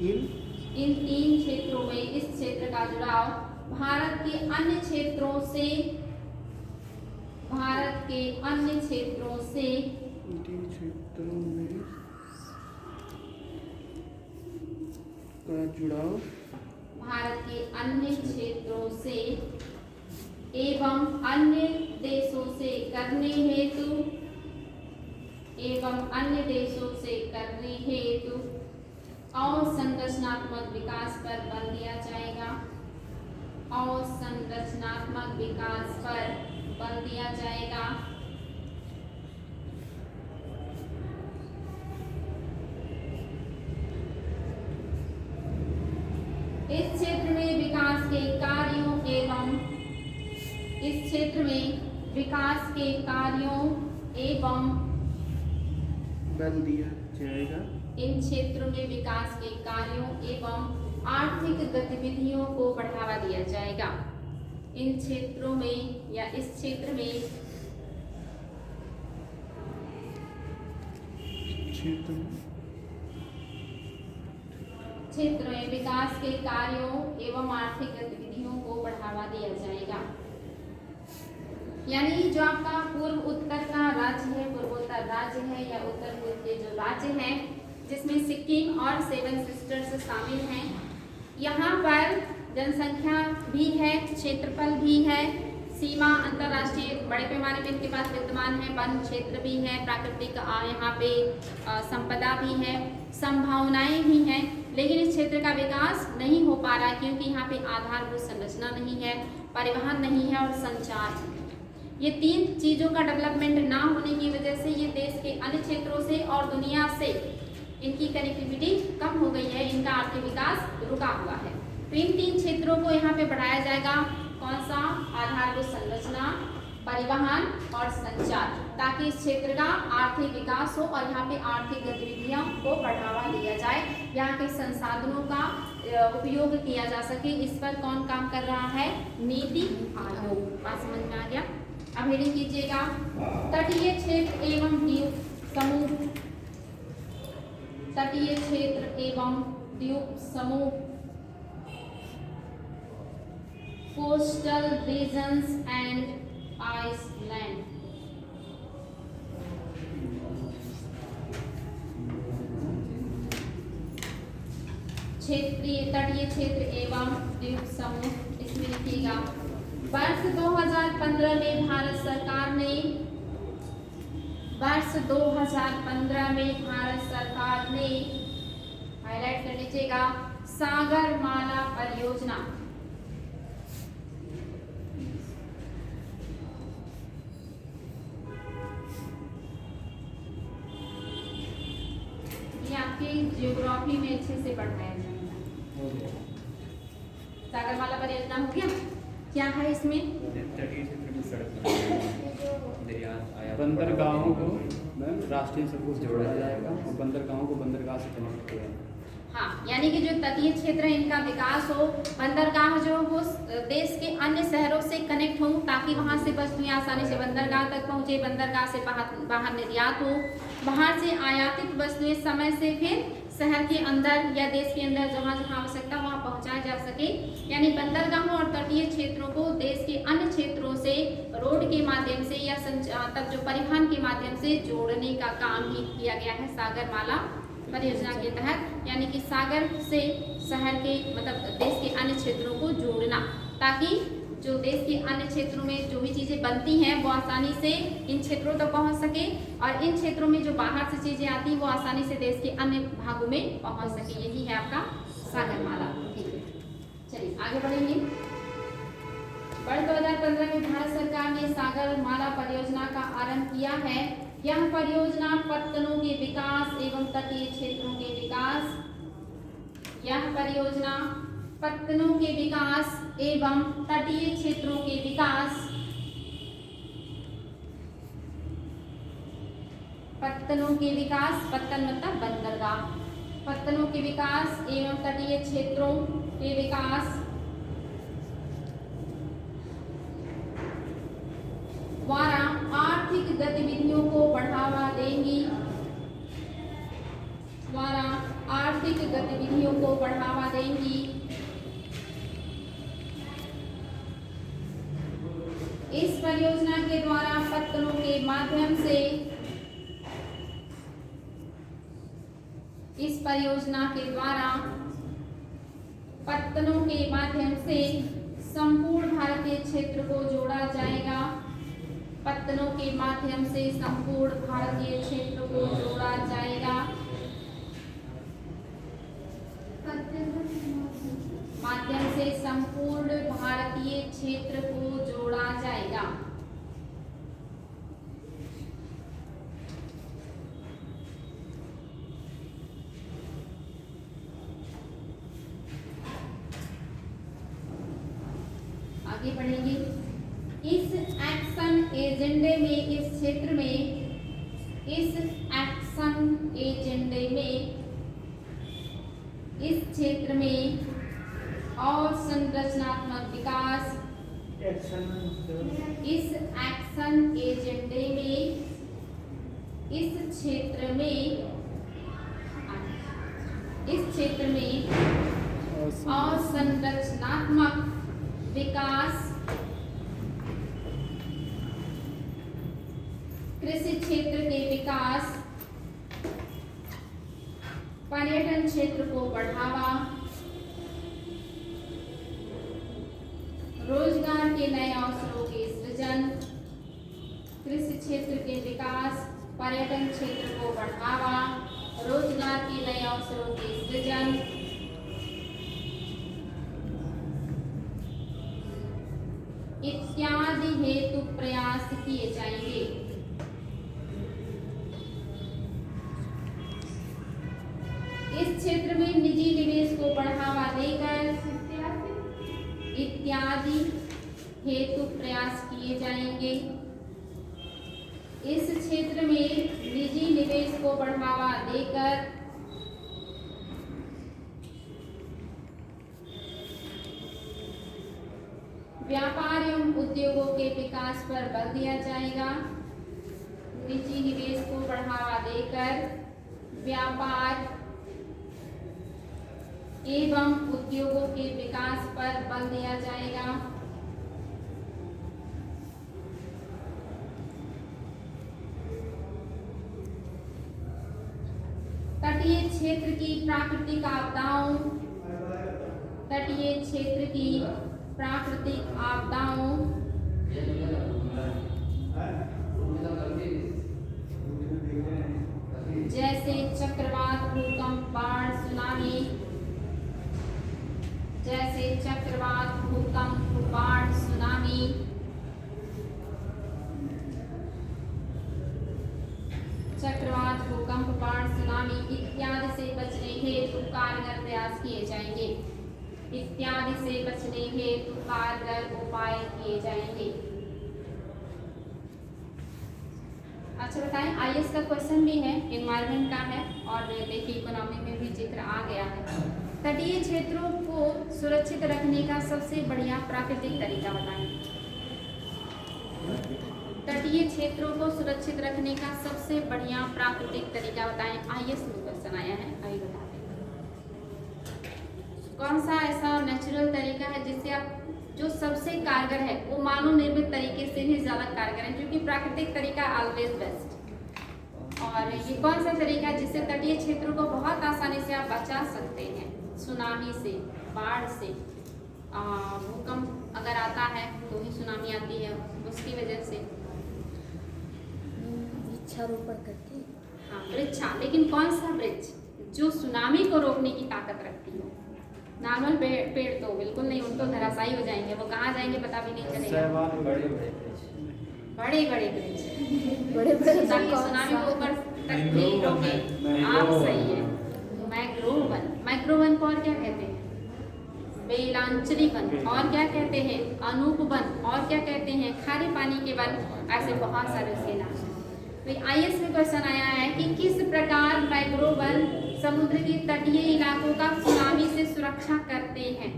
इन तीन क्षेत्रों में इस क्षेत्र का जुड़ाव भारत के अन्य क्षेत्रों से भारत के अन्य क्षेत्रों से का जुड़ाव भारत के अन्य क्षेत्रों से एवं अन्य देशों से करने हेतु और संरचनात्मक विकास पर बल दिया जाएगा। और संरचनात्मक विकास पर बल दिया जाएगा। इस क्षेत्र में विकास के कार्यों एवं इस क्षेत्र में विकास के कार्यों एवं बल दिया जाएगा। इन क्षेत्रों में विकास के कार्यों एवं आर्थिक गतिविधियों को बढ़ावा दिया जाएगा। इन क्षेत्रों में या इस क्षेत्र में विकास के कार्यों एवं आर्थिक गतिविधियों को बढ़ावा दिया जाएगा। यानी जो आपका पूर्व उत्तर का राज्य है, पूर्वोत्तर राज्य है या उत्तर पूर्व के जो राज्य हैं जिसमें सिक्किम और सेवन सिस्टर्स शामिल हैं, यहाँ पर जनसंख्या भी है, क्षेत्रफल भी है, सीमा अंतर्राष्ट्रीय बड़े पैमाने पे इनके पास विद्यमान है, वन क्षेत्र भी है, प्राकृतिक यहाँ पे संपदा भी है, संभावनाएं भी हैं, लेकिन इस क्षेत्र का विकास नहीं हो पा रहा है क्योंकि यहाँ पे आधारभूत संरचना नहीं है, परिवहन नहीं है और संचार। ये तीन चीज़ों का डेवलपमेंट ना होने की वजह से ये देश के अन्य क्षेत्रों से और दुनिया से इनकी कनेक्टिविटी कम हो गई है, इनका आर्थिक विकास रुका हुआ है। तो इन तीन क्षेत्रों को यहाँ पे बढ़ाया जाएगा। कौन सा? आधारभूत संरचना, परिवहन और संचार, ताकि इस क्षेत्र का आर्थिक विकास हो और यहाँ पे आर्थिक गतिविधियों को बढ़ावा दिया जाए, यहाँ के संसाधनों का उपयोग किया जा सके। इस पर कौन काम कर रहा है? नीति आयोग। बात समझ में आ गया? अब हेडिंग कीजिएगा, तटीय क्षेत्र एवं द्वीप समूह। तटीय क्षेत्र एवं द्वीप समूह, कोस्टल रीजन्स एंड आइसलैंड। क्षेत्रीय तटीय क्षेत्र एवं द्वीप समूह, इसमें लिखिएगा वर्ष 2015 में भारत सरकार ने वर्ष वर्ष 2015 में भारत सरकार ने, हाईलाइट कर लीजिएगा, सागरमाला परियोजना ये आपके जियोग्राफी में अच्छे से पढ़ाया जाएगा। सागरमाला परियोजना हो गया। क्या है इसमें? तटीय क्षेत्र में सड़क दरिया आया बंदरगाहों को मैम राष्ट्रीय सड़कों से जोड़ा जाएगा और बंदरगाहों को बंदरगाह से कनेक्ट किया जाएगा। हाँ, यानी कि जो तटीय क्षेत्र है इनका विकास हो, बंदरगाह जो हो देश के अन्य शहरों से कनेक्ट हो ताकि वहां से वस्तुएं आसानी से बंदरगाह तक पहुंचे, बंदरगाह से बाहर निर्यात हो, बाहर से आयातित वस्तुएं समय से फिर शहर के अंदर या देश के अंदर जहाँ जहाँ आवश्यकता वहाँ पहुँचाया जा सके। यानी बंदरगाहों और तटीय क्षेत्रों को देश के अन्य क्षेत्रों से रोड के माध्यम से या तक जो परिवहन के माध्यम से जोड़ने का काम ही किया गया है सागरमाला परियोजना के तहत। यानी कि सागर से शहर के मतलब देश के अन्य क्षेत्रों को जोड़ना, ताकि जो देश के अन्य क्षेत्रों में जो भी चीज़ें बनती हैं वो आसानी से इन क्षेत्रों तक पहुंच सके और इन क्षेत्रों में जो बाहर से चीज़ें आती हैं वो आसानी से देश के अन्य भागों में पहुंच सके। यही है आपका सागरमाला। ठीक है, चलिए आगे बढ़ेंगे। वर्ष 2015 में भारत सरकार ने सागरमाला परियोजना का आरंभ किया है। यह परियोजना पत्तनों के विकास एवं तटीय क्षेत्रों के विकास, यह परियोजना पत्तनों के विकास एवं तटीय क्षेत्रों के विकास, पत्तनों के विकास, पत्तन मतलब बंदरगाह, पत्तनों के विकास एवं तटीय क्षेत्रों के विकास द्वारा आर्थिक गतिविधियों को बढ़ावा देंगी, द्वारा आर्थिक गतिविधियों को बढ़ावा देंगी। इस परियोजना के द्वारा पत्तनों के माध्यम से, इस परियोजना के द्वारा पत्तनों के माध्यम से संपूर्ण भारतीय क्षेत्र को जोड़ा जाएगा। पत्तनों के माध्यम से संपूर्ण भारतीय क्षेत्र को जोड़ा जाएगा। माध्यम से संपूर्ण भारतीय क्षेत्र को जोड़ा जाएगा। आगे बढ़ेंगे। इस एक्शन एजेंडे में, इस क्षेत्र में, इस एक्शन एजेंडे में, इस क्षेत्र में और संरचनात्मक विकास, इस एक्शन एजेंडे में, इस क्षेत्र में, इस क्षेत्र में और संरचनात्मक विकास, कृषि क्षेत्र के विकास, पर्यटन क्षेत्र को बढ़ावा, रोजगार के नए अवसरों के सृजन, कृषि क्षेत्र के विकास, पर्यटन क्षेत्र को बढ़ावा, रोजगार के नए अवसरों के सृजन, इत्यादि हेतु प्रयास किए जाएंगे। इस क्षेत्र में निजी निवेश को बढ़ावा देकर इत्यादि हेतु प्रयास किए जाएंगे। इस क्षेत्र में निजी निवेश को बढ़ावा देकर व्यापार एवं उद्योगों के विकास पर बल दिया जाएगा। निजी निवेश को बढ़ावा देकर व्यापार एवं उद्योगों के विकास पर बल दिया जाएगा। तटीय क्षेत्र की प्राकृतिक आपदाओं, तटीय क्षेत्र की प्राकृतिक आपदाओं चक्रवात, भूकंप, बाढ़, सुनामी, चक्रवात, भूकंप, बाढ़, सुनामी इत्यादि से बचने हेतु कारगर प्रयास किए जाएंगे। इत्यादि से बचने हेतु कारगर उपाय किए जाएंगे। अच्छा बताएं, आईएएस का क्वेश्चन भी है, एनवायरनमेंट का है और देखिए इकोनॉमी में भी जिक्र आ गया है। तटीय क्षेत्रों को सुरक्षित रखने का सबसे बढ़िया प्राकृतिक तरीका बताएं। तटीय क्षेत्रों को सुरक्षित रखने का सबसे बढ़िया प्राकृतिक तरीका बताएं। आईएएस में क्वेश्चन आया है, अभी बता दें। कौन सा ऐसा नेचुरल तरीका है जिससे आप जो सबसे कारगर है वो मानव निर्मित तरीके से भी ज्यादा कारगर है, क्योंकि प्राकृतिक तरीका ऑलवेज बेस्ट। और ये कौन सा तरीका है जिससे तटीय क्षेत्रों को बहुत आसानी से आप बचा सकते हैं सुनामी से, बाढ़ से, भूकंप अगर आता है तो ही सुनामी आती है, उसकी वजह से वृक्षारोपण करके। हाँ वृक्ष, लेकिन कौन सा वृक्ष जो सुनामी को रोकने की ताकत रखती हो। नॉर्मल पेड़ तो बिल्कुल नहीं, उनको धराशायी हो जाएंगे, वो कहाँ जाएंगे पता भी नहीं चलेगा। बड़े बड़े वृक्ष, बड़े बड़े वृक्ष, बड़े बड़े ताकि सुनामी को ऊपर तक भी रोके। आप सही है, मैंग्रोव वन। मैंग्रोव वन को और क्या कहते हैं? बेलांचली वन। और क्या कहते हैं? अनूप वन। और क्या कहते हैं? खारे पानी के वन। ऐसे बहुत सारे उसके नाम हैं। तो आईएएस में क्वेश्चन आया है कि किस प्रकार मैंग्रोव वन समुद्र के तटीय इलाकों का सुनामी से सुरक्षा करते हैं।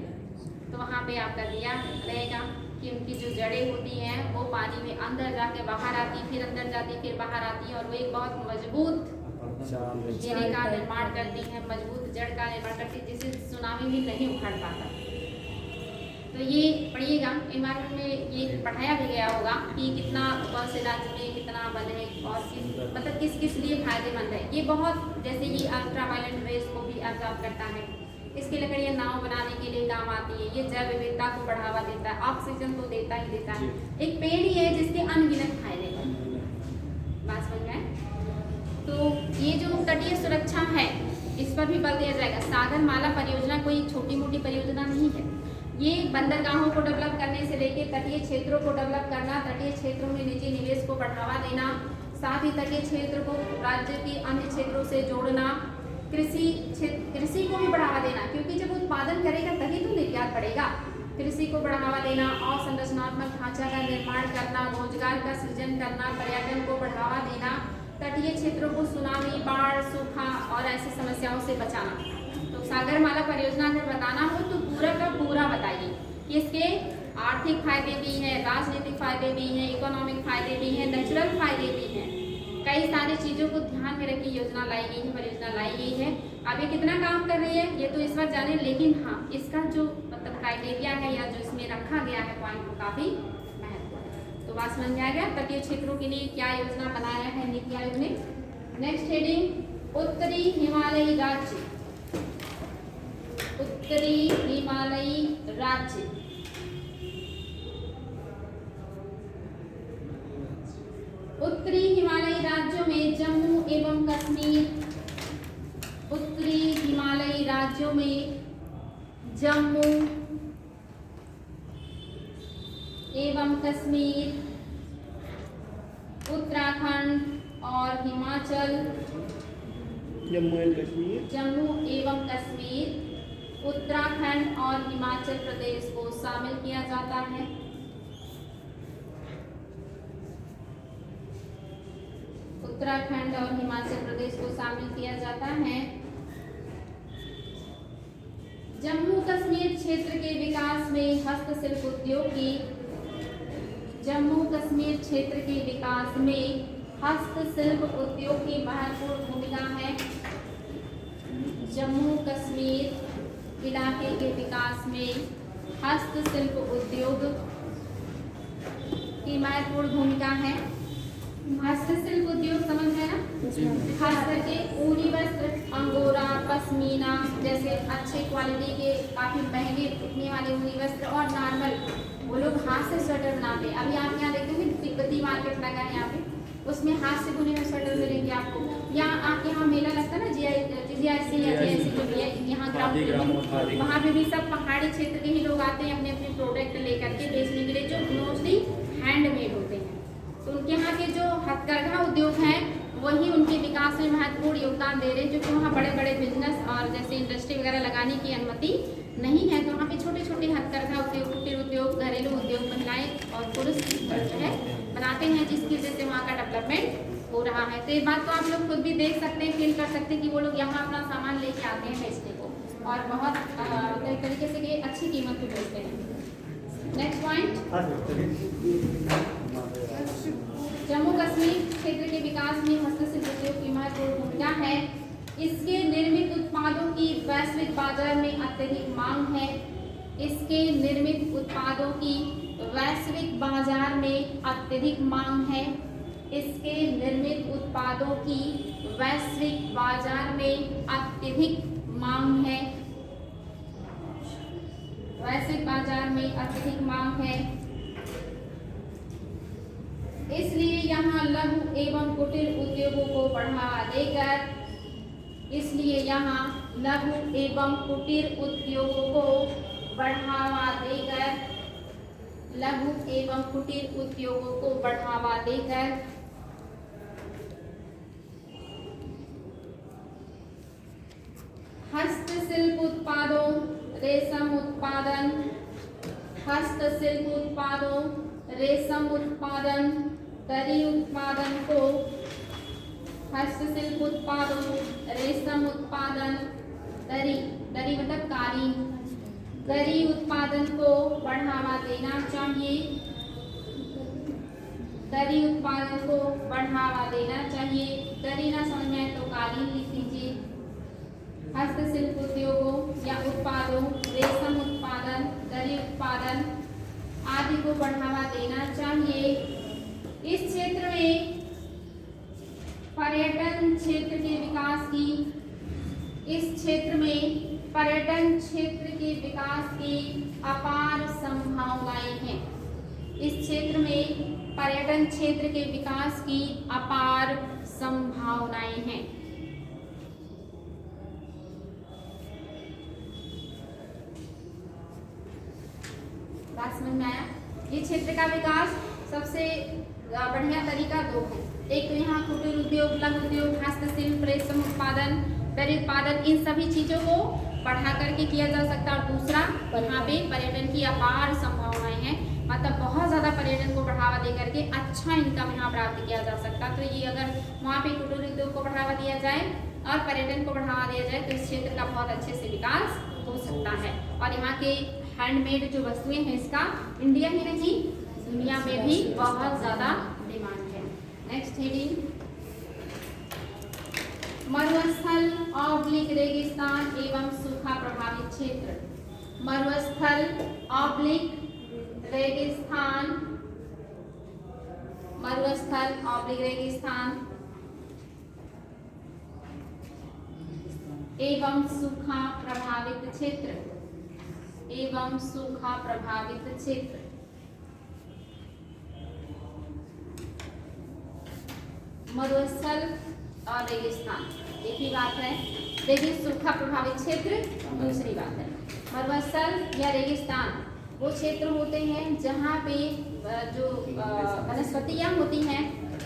तो वहाँ पे आपका दिया रहेगा कि उनकी जो जड़ें होती हैं वो पानी में अंदर जाके बाहर आती, फिर अंदर जाती, फिर बाहर आती है, और वो एक बहुत मजबूत घेरे का निर्माण करती है, मजबूत जड़ का निर्माण करती है, जिसे सुनामी भी नहीं उखाड़ पाता। तो ये पढ़िएगा, एनवायरनमेंट में ये पढ़ाया भी गया होगा कि कितना कौन से राज्य में कितना वन है और मतलब किस किस लिए फायदेमंद है। ये बहुत, जैसे ये अल्ट्रावायलेट रेज को भी एब्जॉर्ब करता है, इसकी लकड़ियाँ नाव बनाने के लिए काम आती है, ये जैव विविधता को बढ़ावा देता है, ऑक्सीजन तो देता ही देता है। एक पेड़ ही है जिसके अनगिनत फायदे हैं। बात समझ में? तो ये जो तटीय सुरक्षा है इस पर भी बल दिया जाएगा। सागरमाला परियोजना कोई छोटी मोटी परियोजना नहीं है। ये बंदरगाहों को डेवलप करने से लेकर तटीय क्षेत्रों को डेवलप करना, तटीय क्षेत्रों में निजी निवेश को बढ़ावा देना, साथ ही तटीय क्षेत्र को राज्य के अन्य क्षेत्रों से जोड़ना, कृषि को भी बढ़ावा देना, क्योंकि जब उत्पादन करेगा तभी तो निर्यात बढ़ेगा। कृषि को बढ़ावा देना और संरचनात्मक ढांचा का निर्माण करना, रोजगार का सृजन करना, पर्यटन को बढ़ावा देना, तटीय क्षेत्रों को सुनामी, बाढ़, सूखा और ऐसी समस्याओं से बचाना। तो सागरमाला परियोजना अगर बताना हो तो पूरा का पूरा बताइए कि इसके आर्थिक फायदे भी हैं, राजनीतिक फायदे भी हैं, इकोनॉमिक फायदे भी हैं, नेचुरल फायदे भी हैं। कई सारी चीज़ों को ध्यान में रखी योजना लाई गई है, परियोजना लाई गई है। अब ये कितना काम कर रही है ये तो इस बार जाने, लेकिन हाँ इसका जो मतलब क्राइटेरिया है या जो इसमें रखा गया है पॉइंट वो काफ़ी महत्वपूर्ण है। तो बात समझ में आ गया तटीय क्षेत्रों के लिए क्या योजना बनाया है नीति आयोग ने। नेक्स्ट हेडिंग, उत्तरी हिमालयी राज्य। उत्तरी हिमालयी राज्य। उत्तरी हिमालयी राज्यों में जम्मू एवं कश्मीर। उत्तरी हिमालयी राज्यों में जम्मू एवं कश्मीर, उत्तराखंड और हिमाचल। जम्मू एंड कश्मीर। जम्मू एवं कश्मीर, उत्तराखंड और हिमाचल प्रदेश को शामिल किया जाता है। उत्तराखंड और हिमाचल प्रदेश को शामिल किया जाता है। जम्मू कश्मीर क्षेत्र के विकास में हस्तशिल्प उद्योग की, जम्मू कश्मीर क्षेत्र के विकास में हस्तशिल्प उद्योग की महत्वपूर्ण भूमिका है। जम्मू कश्मीर इलाके के विकास में हस्तशिल्प उद्योग की महत्वपूर्ण भूमिका है। हस्तशिल्प उद्योग समझ है ना, खास करके ऊनी वस्त्र, अंगोरा, पश्मीना जैसे अच्छे क्वालिटी के काफी महंगे बिकने वाले ऊनी वस्त्र और नॉर्मल वो लोग हाथ से स्वेटर बनाते हैं। अभी आप यहाँ देखेंगे तिब्बती मार्केट लगा है यहाँ पे, उसमें हाथ से बुने हुए स्वेटर मिलेंगे आपको। यहाँ आपके यहाँ मेला लगता है ना GIC या GIC जो भी है यहाँ ग्राउंड, वहाँ पे भी सब पहाड़ी क्षेत्र के ही लोग आते हैं अपने अपने प्रोडक्ट लेकर के बेचने के लिए, जो मोस्टली हैंडमेड होते हैं। तो उनके यहाँ के जो हथकरघा उद्योग हैं वही उनके विकास में महत्वपूर्ण योगदान दे रहे हैं, जो कि वहाँ बड़े बड़े बिजनेस और जैसे इंडस्ट्री वगैरह लगाने की अनुमति नहीं है। तो वहाँ पे छोटे छोटे हथकरघा उद्योग, कुटीर उद्योग, घरेलू उद्योग महिलाएं और पुरुष जो है बनाते हैं, जिसकी वजह से वहाँ का डेवलपमेंट हो रहा है। तो ये बात तो आप लोग खुद भी देख सकते हैं, फील कर सकते हैं कि वो लोग यहाँ अपना सामान लेके आते हैं बेचने को, और बहुत एक तरीके से ये अच्छी कीमत पे बेचते हैं। नेक्स्ट पॉइंट, जम्मू कश्मीर क्षेत्र के विकास में हस्तशिल्प उद्योग की महत्वपूर्ण भूमिका है। इसके निर्मित उत्पादों की वैश्विक बाजार में अत्यधिक मांग है। इसके निर्मित उत्पादों की वैश्विक बाजार में अत्यधिक मांग है। इसके निर्मित उत्पादों की वैश्विक बाजार में अत्यधिक मांग है। वैश्विक बाजार में अत्यधिक मांग है। इसलिए यहाँ लघु एवं कुटीर उद्योगों को बढ़ावा देकर इसलिए यहाँ लघु एवं कुटीर उद्योगों को बढ़ावा देकर लघु एवं कुटीर उद्योगों को बढ़ावा देकर हस्तशिल्प उत्पादों, रेशम उत्पादन, हस्तशिल्प उत्पादों, रेशम उत्पादन, दरी उत्पादन को हस्तशिल्प उत्पादों, रेशम उत्पादन, दरी मतलब कालीन, दरी उत्पादन को बढ़ावा देना चाहिए। दरी उत्पादन को बढ़ावा देना चाहिए। दरी ना समझ में आए तो कालीन लिख लीजिए। हस्तशिल्प उद्योगों या उत्पादों, रेशम उत्पादन, दरी उत्पादन आदि को बढ़ावा देना चाहिए। इस क्षेत्र में पर्यटन क्षेत्र के विकास की इस क्षेत्र में पर्यटन क्षेत्र के विकास की अपार संभावनाएं हैं। इस क्षेत्र में पर्यटन क्षेत्र के विकास की अपार संभावनाएं हैं। बात समझ में आया? ये क्षेत्र का विकास सबसे बढ़िया तरीका दो है। एक तो यहाँ कुटीर उद्योग, लघु उद्योग, हस्तशिल्प, रेशम उत्पादन, दरी उत्पादन, इन सभी चीजों को बढ़ा करके किया जा सकता है। और दूसरा, यहाँ पे पर्यटन की अपार संभावनाएं हैं, मतलब बहुत ज्यादा पर्यटन को बढ़ावा दे करके अच्छा इनकम यहाँ प्राप्त किया जा सकता है। तो ये अगर वहाँ पे कुटीर उद्योग को बढ़ावा दिया जाए और पर्यटन को बढ़ावा दिया जाए तो इस क्षेत्र का बहुत अच्छे से विकास हो सकता है। और यहाँ के हैंडमेड जो वस्तुएं हैं, इसका इंडिया ही नहीं दुनिया में भी बहुत ज्यादा डिमांड है। नेक्स्ट हेडिंग, मरुस्थल ऑब्लिक रेगिस्तान एवं सूखा प्रभावित क्षेत्र। मरुस्थल ऑब्लिक रेगिस्तान, मरुस्थल ऑब्लिक रेगिस्तान एवं सूखा प्रभावित क्षेत्र, एवं सूखा प्रभावित क्षेत्र। मरुस्थल और रेगिस्तान एक ही बात है, लेकिन सूखा प्रभावित क्षेत्र दूसरी बात है। मरुस्थल या रेगिस्तान वो क्षेत्र होते हैं जहाँ पे जो वनस्पतियाँ होती हैं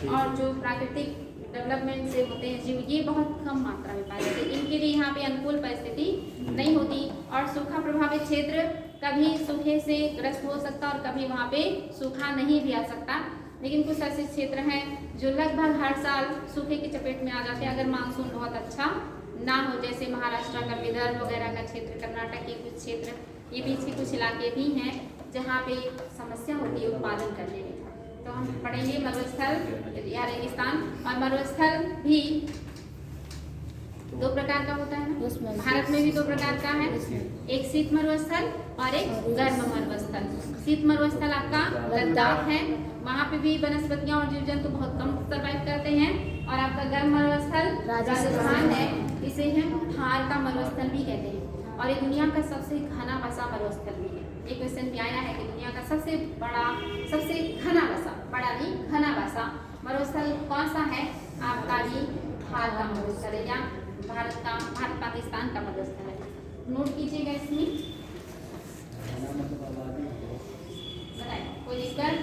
और जो प्राकृतिक डेवलपमेंट से होते हैं जीव, ये बहुत कम मात्रा में पाए जाते हैं। इनके लिए यहाँ पे अनुकूल परिस्थिति नहीं होती। और सूखा प्रभावित क्षेत्र कभी सूखे से ग्रस्त हो सकता और कभी वहाँ पे सूखा नहीं भी आ सकता। लेकिन कुछ ऐसे क्षेत्र हैं जो लगभग हर साल सूखे की चपेट में आ जाते हैं अगर मानसून बहुत अच्छा ना हो, जैसे महाराष्ट्र का विदर्भ वगैरह का क्षेत्र, कर्नाटक के कुछ क्षेत्र, ये बीच के कुछ इलाके भी हैं जहाँ पे समस्या होती है उत्पादन करने में। तो हम पढ़ेंगे मरुस्थल या रेगिस्तान। और मरुस्थल भी दो प्रकार का होता है ना, भारत में भी दो प्रकार का है, एक शीत मरुस्थल और एक गर्म मरुस्थल। शीत मरुस्थल आपका लद्दाख है, वहाँ पे भी वनस्पतियाँ और जीव जंतु बहुत कम सर्वाइव करते हैं। और आपका गर्म मरुस्थल राजस्थान है, इसे हम थार का मरुस्थल भी कहते हैं। और ये दुनिया का सबसे घना बसा मरुस्थल भी है। एक क्वेश्चन भी आया है कि दुनिया का सबसे बड़ा, सबसे घना बसा, बड़ा नहीं घना बसा मरुस्थल भारत का मरुस्थल है, या भारत पाकिस्तान का मरुस्थल है। नोट कीजिएगा इसमें, बताइए कोई दिक्कत।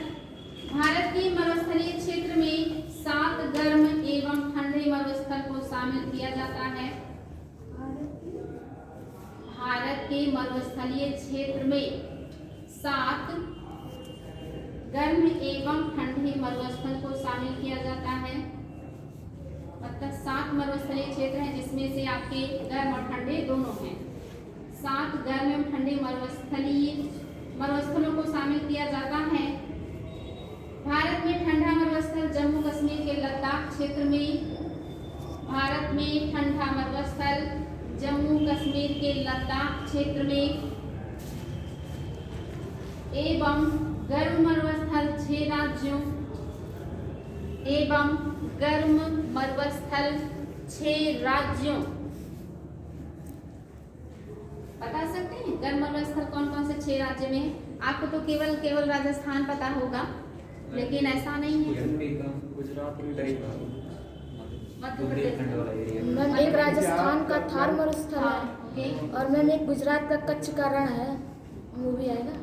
भारत के मरुस्थलीय क्षेत्र में 7 गर्म एवं ठंडे मरुस्थल को शामिल किया जाता है। भारत के मरुस्थलीय क्षेत्र में 7 गर्म एवं ठंडे मरुस्थल को शामिल किया जाता है। मतलब 7 मरुस्थलीय क्षेत्र हैं जिसमें से आपके गर्म और ठंडे दोनों हैं। 7 गर्म एवं ठंडे मरुस्थलों को शामिल किया जाता है। भारत में ठंडा मरुस्थल जम्मू कश्मीर के लद्दाख क्षेत्र में, भारत में ठंडा मरुस्थल जम्मू कश्मीर के लद्दाख क्षेत्र में एवं गर्म मरुस्थल 6 राज्यों एवं गर्म मरुस्थल 6 राज्यों। बता सकते हैं गर्म मरुस्थल कौन कौन से 6 राज्य में? आपको तो केवल राजस्थान पता होगा, लेकिन ऐसा नहीं है। गुजरात मध्य प्रदेश वाला एरिया। मैम एक राजस्थान का थार मरुस्थल है, ओके। और मैम एक गुजरात का कच्छ का रण है, वो भी आएगा।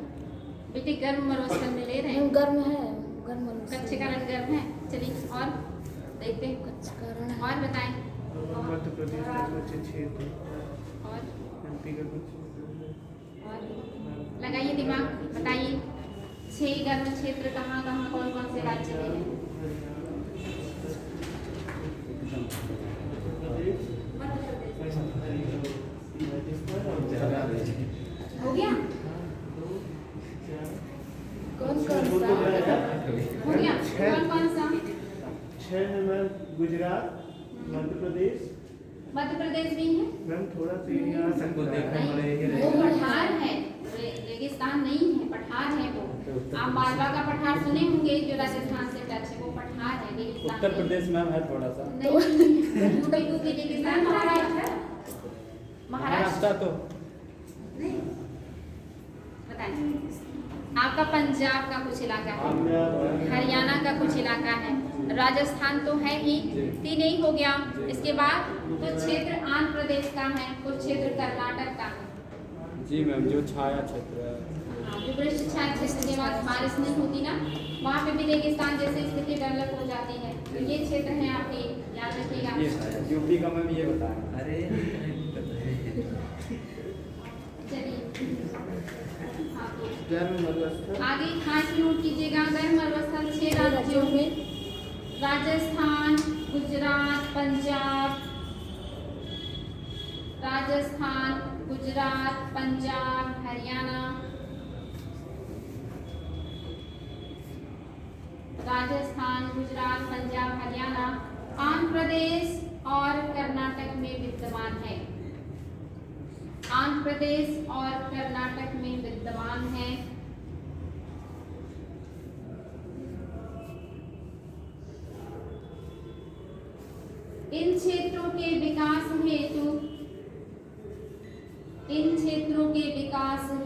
बेटे गर्म मरुस्थल में ले रहे हैं, मैम गर्म है, गर्म मरुस्थल। कच्छ का रण गर्म है। चलिए और देखते हैं, कच्छ का रण है। और बताएं। मध्य प्रदेश का कुछ क्षेत्र, और एमपी का कुछ, लगाइए दिमाग, बताइए 6 गर्म क्षेत्र कहाँ कहाँ कौन कौन से राज्य में हैं? हो गया? कौन कौन सा? हो गया? कौन कौन सा? 6 में मैम गुजरात, मध्य प्रदेश। मध्य प्रदेश भी है। मैम थोड़ा सा यहाँ सबको देखने वाला नहीं, एरिया वो पठार है, रेगिस्तान नहीं है, पठार है वो। आप मालवा का पठार सुने होंगे जो राजस्थान से टच है, वो पठार है, रेगिस्तान उत्तर है। प्रदेश मैम है थोड़ा सा। नहीं, यूपी रेगिस्तान, महाराष्ट्र तो नहीं। बताएं। आपका पंजाब का कुछ इलाका है, हरियाणा का कुछ इलाका है, राजस्थान तो है ही, 3 ही हो गया। इसके बाद कुछ क्षेत्र आंध्र प्रदेश का है, कुछ क्षेत्र कर्नाटक का है। जी मैम, जो छाया क्षेत्र है, जो वृक्ष छाया क्षेत्र के बाद बारिश नहीं होती ना, वहाँ पे भी रेगिस्तान जैसी स्थिति डेवलप हो जाती है। तो ये क्षेत्र है आपके, याद रखिएगा। ये यूपी का मैम ये बताएं। अरे चलिए गर्म मरुस्थल, आगे खास नोट कीजिएगा। गर्म मरुस्थल 6 राज्यों में, राजस्थान, गुजरात, पंजाब, राजस्थान, गुजरात, पंजाब, हरियाणा, राजस्थान, गुजरात, पंजाब, हरियाणा, आंध्र प्रदेश और कर्नाटक में विद्यमान है। आंध्र प्रदेश और कर्नाटक में विद्यमान है। इन क्षेत्रों के विकास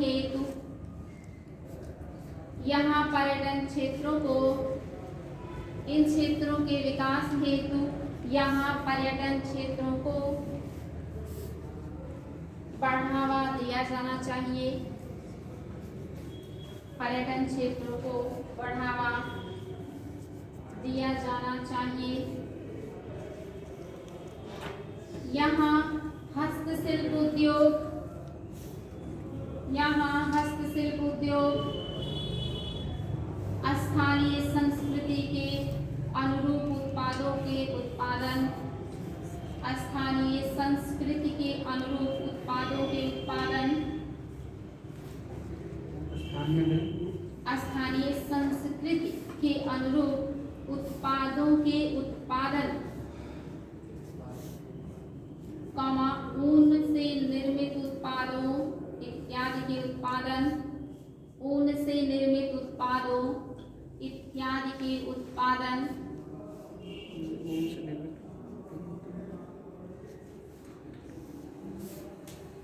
हेतु यहाँ पर्यटन क्षेत्रों को, इन क्षेत्रों के विकास हेतु यहाँ पर्यटन क्षेत्रों को बढ़ावा दिया जाना चाहिए। पर्यटन क्षेत्रों को बढ़ावा दिया जाना चाहिए। यहाँ हस्तशिल्प उद्योग, स्थानीय संस्कृति के अनुरूप उत्पादों के उत्पादन, स्थानीय संस्कृति के अनुरूप उत्पादों के उत्पादन, स्थानीय संस्कृति के अनुरूप उत्पादों के उत्पादन, ऊन से निर्मित उत्पादों इत्यादि के उत्पादन, ऊन से निर्मित उत्पादों इत्यादि के उत्पादन,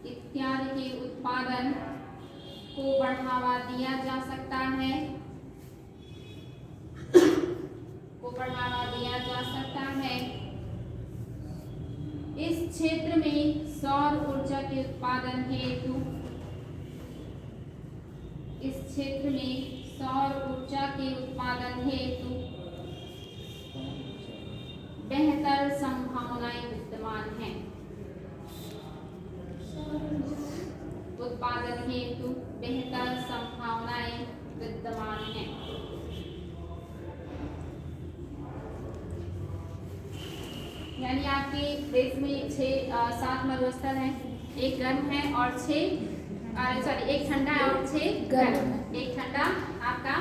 इत्यादि के उत्पादन को बढ़ावा दिया जा सकता है, को बढ़ावा दिया जा सकता है। इस क्षेत्र में सौर ऊर्जा के उत्पादन हेतु इस क्षेत्र में सौर ऊर्जा के उत्पादन हेतु बेहतर संभावनाएं विद्यमान हैं। उत्पादन हेतु बेहतर संभावनाएं विद्यमान हैं। यानी आपके देश में 7 मरुस्थल हैं, एक गर्म है और 1 ठंडा है और 6 गर्म। एक ठंडा आपका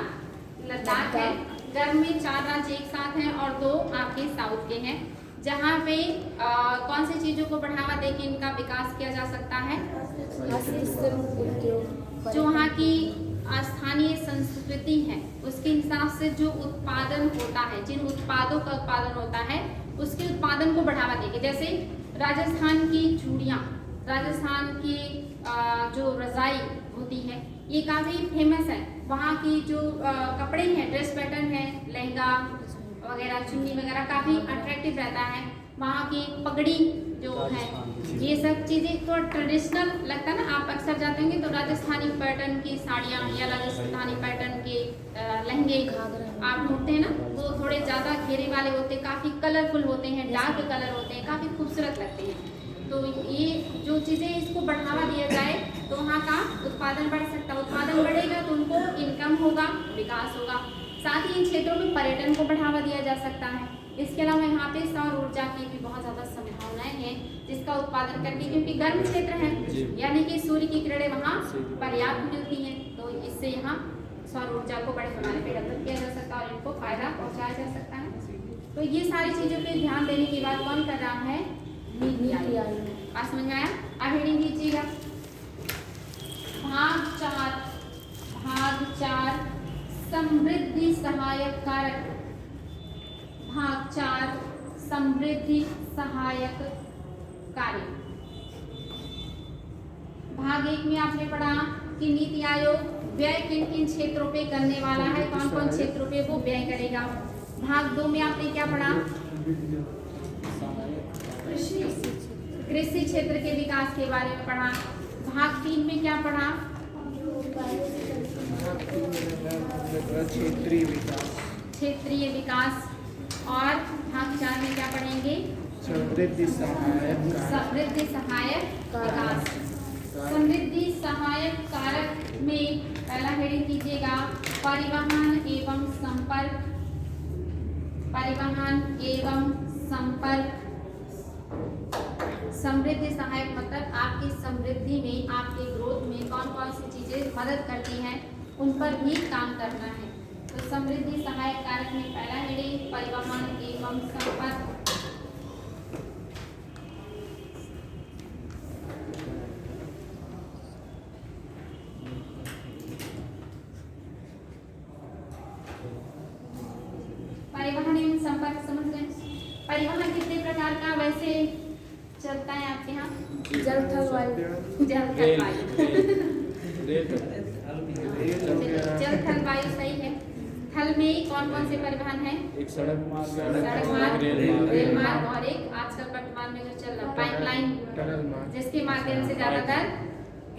लद्दाख है, गर्म में 4 राज्य एक साथ हैं और 2 आपके साउथ के हैं, जहाँ पे कौन सी चीजों को बढ़ावा देके इनका विकास किया जा सकता है। जो वहाँ की स्थानीय संस्कृति है उसके हिसाब से जो उत्पादन होता है, जिन उत्पादों का उत्पादन होता है उसके उत्पादन को बढ़ावा देंगे। जैसे राजस्थान की चूड़ियाँ, राजस्थान की जो रजाई होती है ये काफ़ी फेमस है। वहाँ की जो कपड़े हैं, ड्रेस पैटर्न है, लहंगा वगैरह, चुन्नी वगैरह काफ़ी अट्रैक्टिव रहता है। वहाँ की पगड़ी जो है, ये सब चीज़ें थोड़ा ट्रेडिशनल लगता है ना। आप अक्सर जाते होंगे तो राजस्थानी पैटर्न की साड़ियाँ या राजस्थानी पैटर्न के लहंगे आप ढूंढते हैं ना, वो थोड़े ज़्यादा घेरे वाले होते हैं, काफ़ी कलरफुल होते हैं, डार्क कलर होते हैं, काफ़ी खूबसूरत लगते हैं। तो ये जो चीज़ें इसको बढ़ावा दिया जाए तो वहाँ का उत्पादन बढ़ सकता है। उत्पादन बढ़ेगा तो उनको इनकम होगा, विकास होगा। साथ ही इन क्षेत्रों में पर्यटन को बढ़ावा दिया जा सकता है। इसके अलावा यहाँ पे सौर ऊर्जा की भी बहुत ज़्यादा संभावनाएं हैं, जिसका उत्पादन करके, क्योंकि गर्म क्षेत्र है यानी कि सूर्य की किरणें वहाँ पर्याप्त मिलती हैं, तो इससे यहाँ सौर ऊर्जा को बड़े पैमाने पर डेवलप किया जा सकता है और इनको फायदा पहुँचाया जा सकता है। तो ये सारी चीज़ों पे ध्यान देने की बात कौन कर रहा है? नीति आयोग। बात समझ में आया? अब हेडिंग लीजिएगा। भाग 4 समृद्धि सहायक कारक। भाग 4 समृद्धि सहायक कार्य। भाग 1 में आपने पढ़ा कि नीति आयोग व्यय किन किन क्षेत्रों पे करने वाला है, कौन कौन क्षेत्रों पे वो व्यय करेगा। भाग 2 में आपने क्या पढ़ा? कृषि क्षेत्र के विकास के बारे में पढ़ा। भाग 3 में क्या पढ़ा? क्षेत्रीय विकास। और भाग 4 में क्या पढ़ेंगे? समृद्धि सहायक विकास। समृद्धि सहायक कारक में पहला हेडिंग कीजिएगा परिवहन एवं संपर्क। परिवहन एवं संपर्क। समृद्धि सहायक मतलब आपकी समृद्धि में, आपके ग्रोथ में कौन कौन सी चीजें मदद करती हैं उन पर भी काम करना है। तो समृद्धि सहायक कारक में पहला हेडिंग परिवहन एवं संपर्क। परिवहन एवं संपर्क समझ गए? परिवहन कितने प्रकार का वैसे चलता है आपके यहाँ? जल थल वायु। जल थल वायु सही है। थल में कौन कौन से परिवहन है? एक सड़क मार्ग, रेल मार्ग और एक आजकल वर्तमान में जो चल रहा पाइपलाइन, जिसके माध्यम से ज्यादातर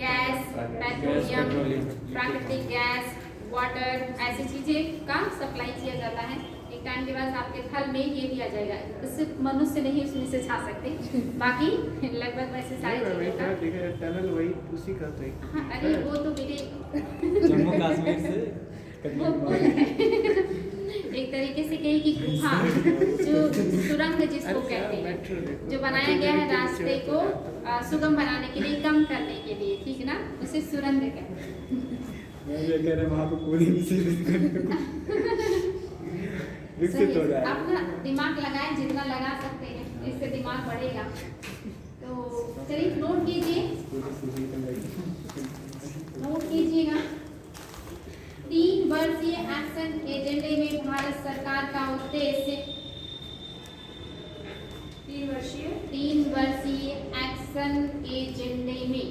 गैस, पेट्रोलियम, प्राकृतिक गैस, वाटर ऐसी चीजें का सप्लाई किया जाता है। एक टाइम के बाद आपके थल में ये भी आ जाएगा, उससे मनुष्य नहीं उसमें से छा सकते, बाकी लगभग वैसे सारी चीजें का टनल वही उसी का तो एक। हाँ, अरे वो तो मेरे जम्मू कश्मीर से वो एक तरीके से कही कि गुफा, जो सुरंग जिसको कहते हैं, जो बनाया गया है रास्ते को सुगम बनाने के लिए, कम करने के लिए, ठीक है ना, उसे सुरंग कहते हैं। मैं ये कह रहा वहाँ पे कूलिंग विकसित हो जाए। अपना दिमाग लगाएं जितना लगा सकते हैं, इससे दिमाग बढ़ेगा। तो चलिए नोट कीजिए, नोट कीजिएगा। 3 वर्षीय एक्शन एजेंडे में भारत सरकार का उद्देश्य 3 वर्षीय एक्शन एजेंडे में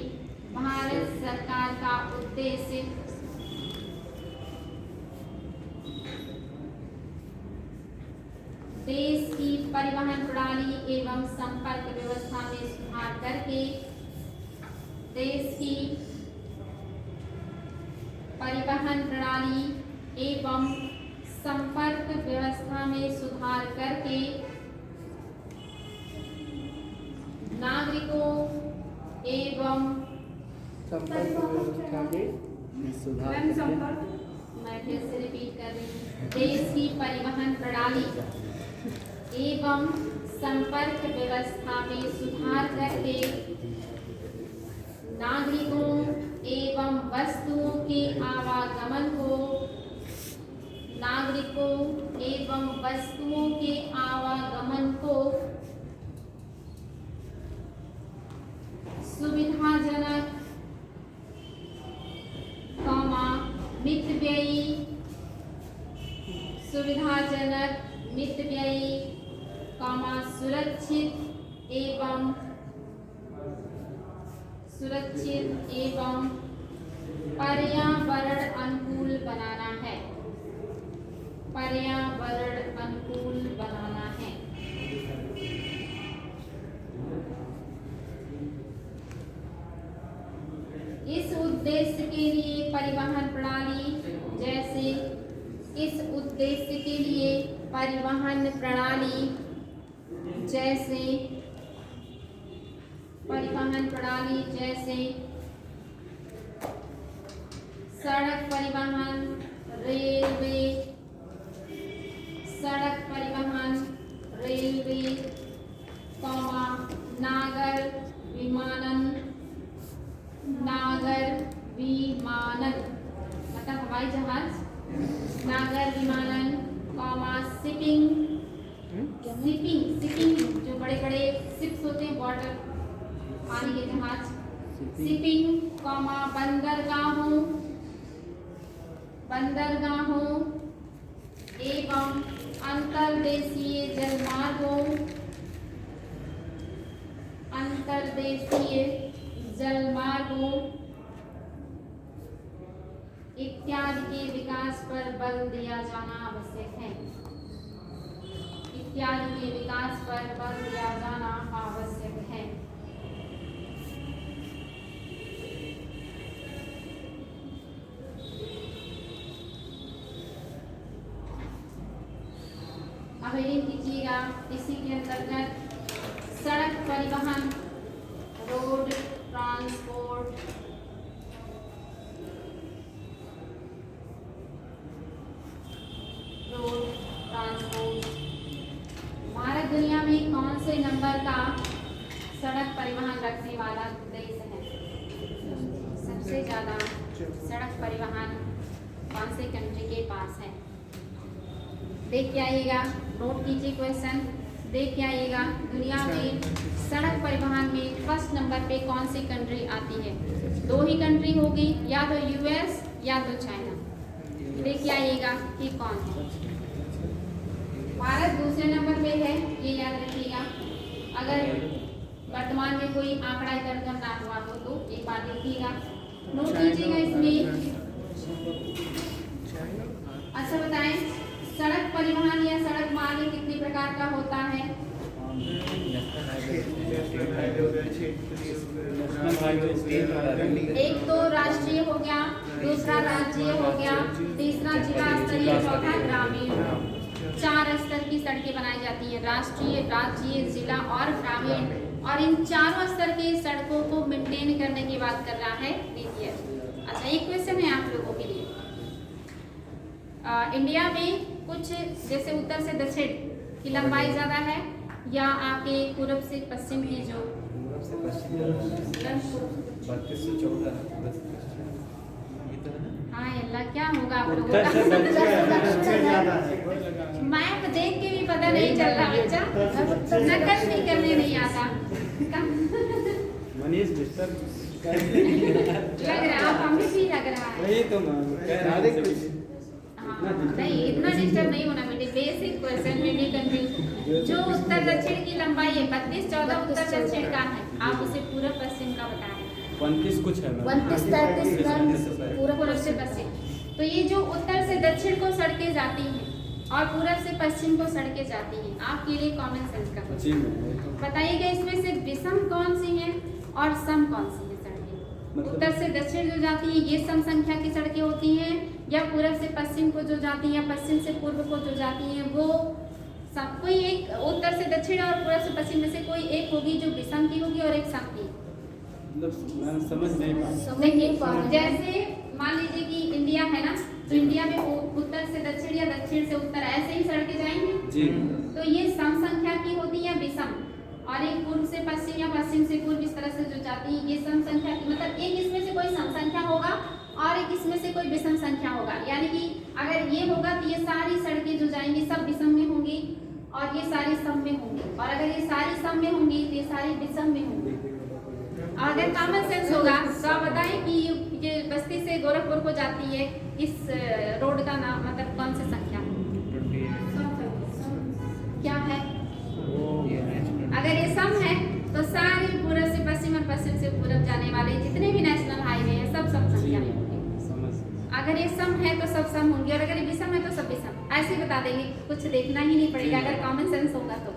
भारत सरकार का उद्देश्य देश की परिवहन प्रणाली एवं संपर्क व्यवस्था में सुधार करके देश की परिवहन प्रणाली एवं संपर्क व्यवस्था में सुधार करके नागरिकों एवं संपर्क व्यवस्था में सुधार मैम करके संपर्क मैं फिर से रिपीट कर रही हूँ, देश की परिवहन प्रणाली एवं संपर्क व्यवस्था में सुधार करके नागरिकों एवं वस्तुओं के आवागमन को सुविधाजनक मितव्ययी सुरक्षित एवं पर्यावरण अनुकूल बनाना है। इस उद्देश्य के लिए परिवहन प्रणाली जैसे सड़क परिवहन, रेलवे, विमानन मतलब हवाई जहाज, नागर विमानन, शिपिंग जो बड़े बड़े शिप्स होते हैं, वाटर पानी के जहाज, शिपिंग, बंदरगाहों एवं अंतर्देशीय जलमार्गों इत्यादि के विकास पर बल दिया जाना आवश्यक है। अब रीडिंग कीजिएगा। इसी के अंतर्गत सड़क परिवहन, रोड ट्रांसपोर्ट, भारत दुनिया में कौन से नंबर का सड़क परिवहन रखने वाला देश है? सबसे ज्यादा सड़क परिवहन कौन से कंट्री के पास है? देख के आइएगा, नोट कीजिए क्वेश्चन, देख के आइएगा। दुनिया में सड़क परिवहन में फर्स्ट नंबर पे कौन सी कंट्री आती है? दो ही कंट्री होगी, या तो यूएस या तो चाइना। देख के आइएगा कि कौन है। भारत दूसरे नंबर पे है, ये याद रखिएगा। अगर वर्तमान में कोई आंकड़ा इधर उधर ना हुआ हो तो एक बार देखिएगा, नोट कीजिएगा इसमें। अच्छा बताएं, सड़क परिवहन या सड़क मार्ग कितने प्रकार का होता है? एक तो राष्ट्रीय हो गया, दूसरा राज्य हो गया, तीसरा जिला स्तरीय, चौथा ग्रामीण। 4 स्तर की सड़कें बनाई जाती हैं, राष्ट्रीय, राज्य, जिला और ग्रामीण। और इन चारों स्तर के सड़कों को मेंटेन करने की बात कर रहा है DGS। अच्छा, एक क्वेश्चन है आप लोगों के लिए। इंडिया में कुछ जैसे उत्तर से दक्षिण की लंबाई ज्यादा है या आपके पूर्व से पश्चिम की जो 3214 हाँ अल्लाह क्या होगा आप लोगों उत्तर से दक्षिण ज्यादा है। का? मैप देख के भी पता नहीं चल रहा बच्चा, नकल भी करने नहीं आता। मनीष डिस्टर्ब लग रहा है, हमें भी लग रहा है। वही तो मैं कह रहा हूं। हाँ, नहीं इतना डिस्टर्ब नहीं होना बेटे। बेसिक क्वेश्चन में भी कंफ्यूज। जो उत्तर दक्षिण की लंबाई है 32-14 उत्तर दक्षिण का है, आप उसे पूर्व पश्चिम का बताएं। 35 कुछ है मैम। 32-33 पूर्व से पश्चिम। तो ये जो उत्तर से दक्षिण को सड़कें जाती हैं और पूरब से पश्चिम को सड़कें जाती हैं। आपके लिए कॉमन सेंस का जी क्वेश्चन मैम। बताइएगा, इसमें से विषम कौन सी है और सम कौन सी है सड़कें? मतलब- उत्तर से दक्षिण जो जाती है ये सम संख्या की सड़कें होती हैं, या पूरब से पश्चिम को जो जाती हैं या पश्चिम से पूर्व को जो जाती हैं वो सब, कोई एक उत्तर से दक्षिण और पूरब से पश्चिम में से कोई एक होगी जो विषम की होगी और एक सम की। मतलब मैं समझ नहीं पा समझ नहीं पा रहे हैं। जैसे मान लीजिए कि इंडिया है ना, तो इंडिया में उत्तर से दक्षिण या दक्षिण से उत्तर ऐसे ही सड़कें जाएंगी, जी तो ये सम संख्या की होती है या विषम, और एक पूर्व से पश्चिम या पश्चिम से पूर्व इस तरह से जो जाती है ये सम संख्या की, मतलब एक इसमें से कोई सम संख्या होगा और एक इसमें से कोई विषम संख्या होगा। यानी कि अगर ये होगा तो ये सारी सड़कें जो जाएंगी सब विषम में होंगी और ये सारी सम में होंगी, और अगर ये सारी सम में होंगी तो ये सारी विषम में होंगी। और अगर कॉमन सेंस होगा तो आप बताएं कि ये बस्ती से गोरखपुर को जाती है, इस रोड का नाम मतलब कौन सी संख्या है? क्या है? अगर ये सम है तो सारे पूर्व से पश्चिम और पश्चिम से पूर्व जाने वाले जितने भी नेशनल हाईवे हैं सब सब संख्या में होंगे। समझ। अगर ये सम है तो सब सम होंगे, और अगर ये विषम है तो सब विषम। ऐसे ही बता देंगे, कुछ देखना ही नहीं पड़ेगा अगर कॉमन सेंस होगा तो।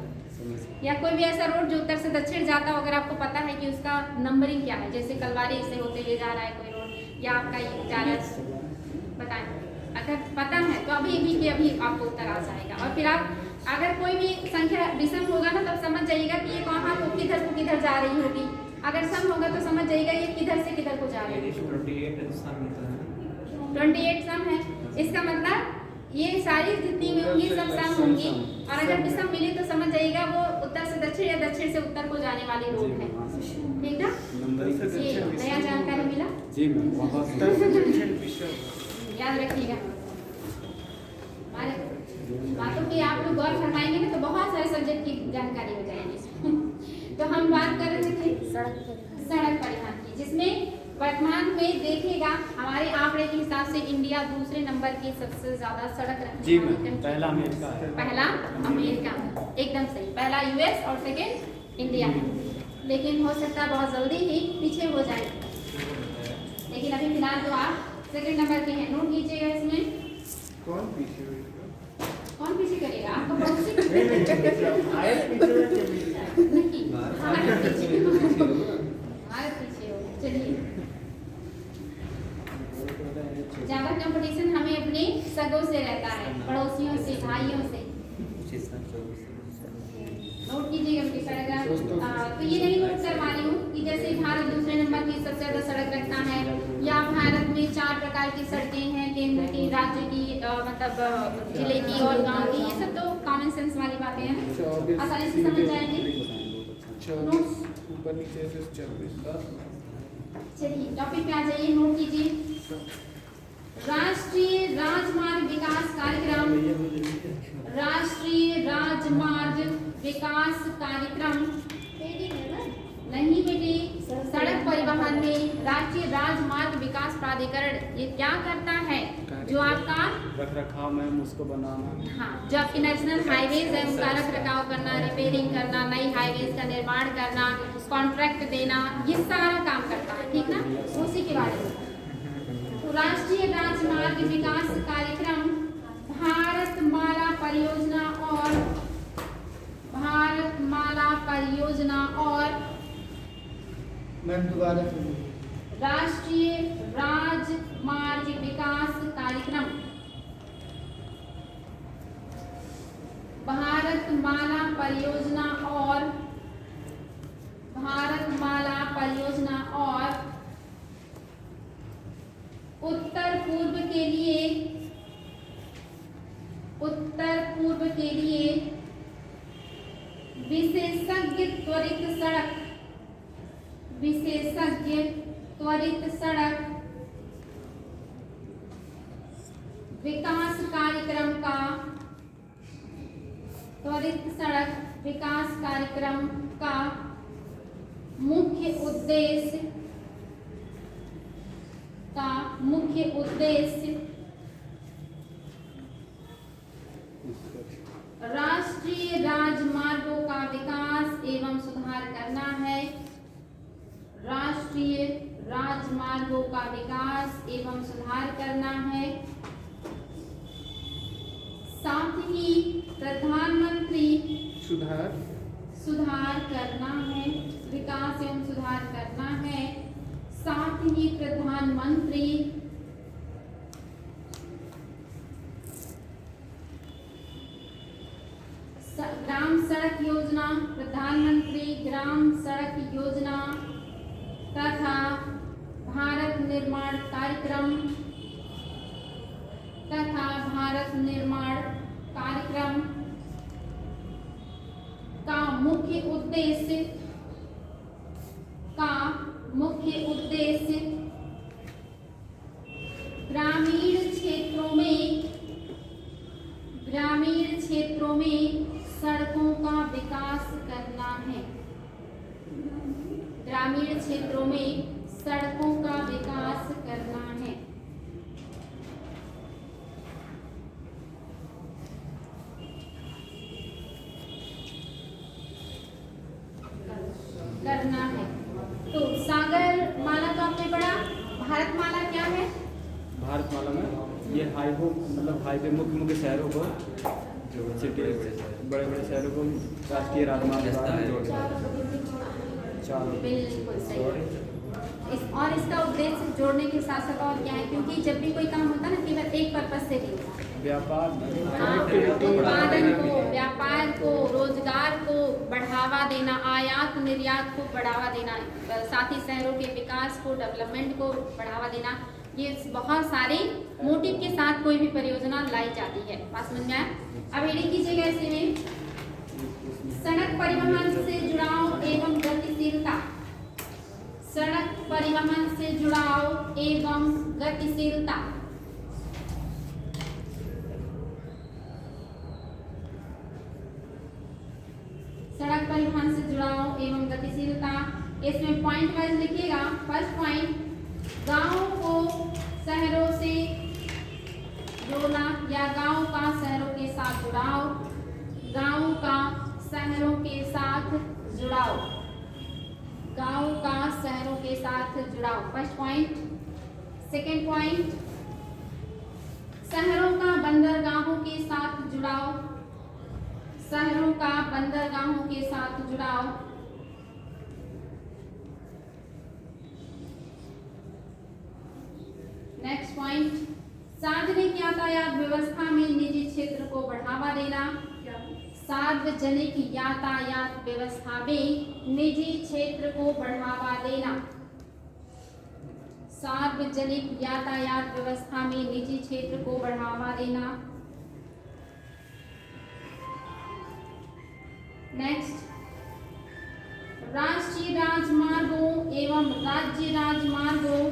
या कोई भी ऐसा रोड जो उत्तर से दक्षिण जाता हो, अगर आपको पता है कि उसका नंबरिंग क्या है, जैसे कलवारी से होते हुए जा रहा है कोई रोड या आपका ये जा रहा है, बताएं। अगर पता है तो अभी भी के अभी आपको उत्तर आ जाएगा। और फिर आप अगर कोई भी संख्या विषम होगा ना तब समझ जाइएगा कि ये कहाँ को किधर जा रही होगी। अगर सम होगा तो समझ जाइएगा ये किधर से किधर को जा रही है। 28 सम है, इसका मतलब ये सारी जितनी भी होंगी सब सम होंगी, और अगर विषम मिली तो समझ जाइएगा वो उत्तर से दक्षिण या दक्षिण से उत्तर को जाने वाली रोड है। ठीक ना? ये नया जानकारी मिला, जी मैम बहुत याद रखिएगा। हमारे बातों की आप लोग गौर फरमाएंगे ना तो बहुत सारे सब्जेक्ट की जानकारी हो जाएगी। तो हम बात कर रहे थे सड़क परिवहन की, जिसमें वर्तमान में देखेगा हमारे आंकड़े के हिसाब से इंडिया दूसरे नंबर की सबसे ज्यादा सड़क रखने जी वाली मैम। कंट्री। पहला अमेरिका है। पहला अमेरिका, एकदम सही। पहला यूएस और सेकेंड इंडिया है, लेकिन हो सकता है बहुत जल्दी ही पीछे हो जाए, लेकिन अभी फिलहाल तो आप सेकेंड नंबर के हैं। नोट कीजिएगा, इसमें कौन पीछे हुई? कौन पीछे करेगा? आपका पड़ोसी नहीं, भारत पीछे हो। चलिए, ज्यादा कंपटीशन हमें अपने सगों से रहता है, पड़ोसियों से, भाइयों से। नोट कीजिएगा अपनी पैराग्राफ। तो ये नहीं नोट करवा रही हूँ कि जैसे भारत दूसरे नंबर की सबसे ज्यादा सड़क रखता है, या भारत में 4 प्रकार की सड़कें हैं, केंद्र की, राज्य की, मतलब जिले की और गांव की। ये सब तो कॉमन सेंस वाली बातें हैं, आसानी से समझ जाएंगे। ऊपर नीचे से 24। चलिए टॉपिक पे आ जाइए, नोट कीजिए। राष्ट्रीय राजमार्ग विकास कार्यक्रम, राष्ट्रीय राजमार्ग विकास कार्यक्रम नहीं बेटी, सड़क परिवहन में राष्ट्रीय राजमार्ग विकास प्राधिकरण ये क्या करता है? जो आपका रख रखाव मैम उसको बनाना। हाँ, जो आपके नेशनल हाईवेज है उनका रख रखाव करना, रिपेयरिंग करना, नई हाईवेज का निर्माण करना, कॉन्ट्रैक्ट देना, ये सारा काम करता है। ठीक ना? उसी के बारे में। तो राष्ट्रीय राजमार्ग विकास कार्यक्रम भारतमाला परियोजना और भारतमाला परियोजना और मैम दोबारा सुनिए। राष्ट्रीय राजमार्ग विकास कार्यक्रम भारतमाला परियोजना और भारतमाला परियोजना और उत्तर पूर्व के लिए विशेषज्ञ त्वरित सड़क विकास कार्यक्रम का मुख्य उद्देश्य राष्ट्रीय राजमार्गों का विकास एवं सुधार करना है। राष्ट्रीय राजमार्गों का विकास एवं सुधार करना है। साथ ही प्रधानमंत्री सुधार करना है, विकास एवं सुधार करना है। साथ ही प्रधानमंत्री ग्राम सड़क योजना, प्रधानमंत्री ग्राम सड़क योजना तथा भारत निर्माण कार्यक्रम का मुख्य उद्देश्य ग्रामीण क्षेत्रों में सड़कों का विकास करना है। ग्रामीण क्षेत्रों में सड़कों का विकास करना है। तो सागर माला तो आपने पढ़ा। भारत माला क्या है? भारत माला में ये हाईवे मुख्य शहरों को सिटी बड़े बड़े शहरों को राष्ट्रीय राजमार्ग द्वारा जोड़ता है। बिल्कुल सही। और इसका उद्देश्य जोड़ने के साथ साथ और क्या है, क्योंकि जब भी कोई काम होता है ना केवल एक पर्पज से नहीं होता, उत्पादन को, व्यापार को, रोजगार को बढ़ावा देना, आयात निर्यात को बढ़ावा देना, साथ ही शहरों के विकास को, डेवलपमेंट को बढ़ावा देना, ये बहुत सारे मोटिव के साथ कोई भी परियोजना लाई जाती है। बात समझ में आया? अब हेडिंग कीजिएगा ऐसे में, सड़क परिवहन से जुड़ाव एवं गतिशीलता। सड़क परिवहन से जुड़ाव एवं गतिशीलता। सड़क परिवहन से जुड़ाव एवं गतिशीलता, इसमें पॉइंट वाइज लिखिएगा। फर्स्ट पॉइंट, गांव को शहरों से जोड़ना या गांव का शहरों के साथ जुड़ाव। गांव का शहरों के साथ जुड़ाव। गांव का शहरों के साथ जुड़ाव, फर्स्ट पॉइंट। सेकेंड पॉइंट, शहरों का बंदरगाहों के साथ जुड़ाव। शहरों का बंदरगाहों के साथ जुड़ाव। नेक्स्ट पॉइंट, सार्वजनिक यातायात व्यवस्था में निजी क्षेत्र को बढ़ावा देना। सार्वजनिक यातायात व्यवस्था में निजी क्षेत्र को बढ़ावा देना। सार्वजनिक यातायात व्यवस्था में निजी क्षेत्र को बढ़ावा देना। नेक्स्ट, राष्ट्रीय राजमार्गों एवं राज्य राजमार्गों,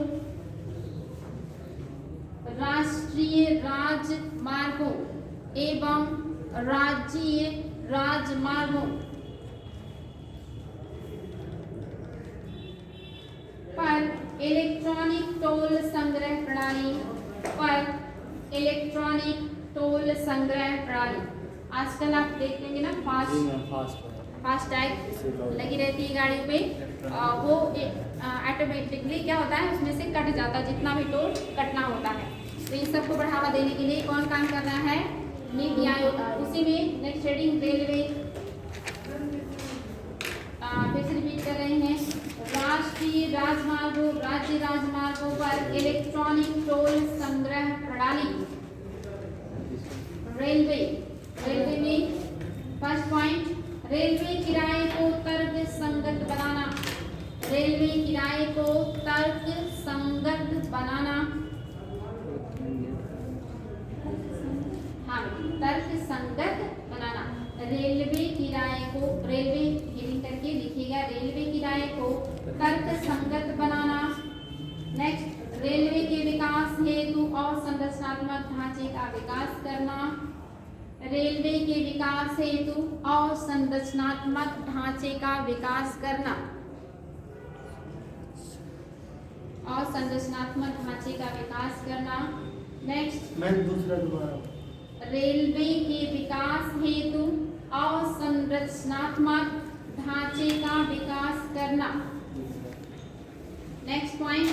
राष्ट्रीय राजमार्गों एवं राज्य राजमार्गों पर इलेक्ट्रॉनिक टोल संग्रह प्रणाली। पर इलेक्ट्रॉनिक टोल संग्रह प्रणाली। आजकल आप देख लेंगे ना फास्ट टैग लगी रहती है गाड़ियों पे, वो ऑटोमेटिकली क्या होता है उसमें से कट जाता है जितना भी टोल कटना होता है। तो इन सबको बढ़ावा देने के लिए कौन काम कर रहा है? नीति आयोग। उसी में नेक्स्ट हेडिंग रेलवे, फिर से रिपीट कर रहे हैं, राष्ट्रीय राजमार्गों राज्य राजमार्गों पर इलेक्ट्रॉनिक टोल संग्रह प्रणाली। रेलवे, रेलवे में फर्स्ट पॉइंट, रेलवे किराए को तर्क संगत बनाना। रेलवे किराए को तर्क संगत बनाना। हाँ, तर्क संगत बनाना। रेलवे किराए को, रेलवे हेडिंग करके लिखिएगा, रेलवे किराए को तर्क संगत बनाना। नेक्स्ट, रेलवे के विकास हेतु और संरचनात्मक ढांचे का विकास करना। रेलवे के विकास हेतु और संरचनात्मक ढांचे का विकास करना। और संरचनात्मक ढांचे का विकास करना। नेक्स्ट, मैं दूसरा दोबारा, रेलवे के विकास हेतु और संरचनात्मक ढांचे का विकास करना। नेक्स्ट पॉइंट,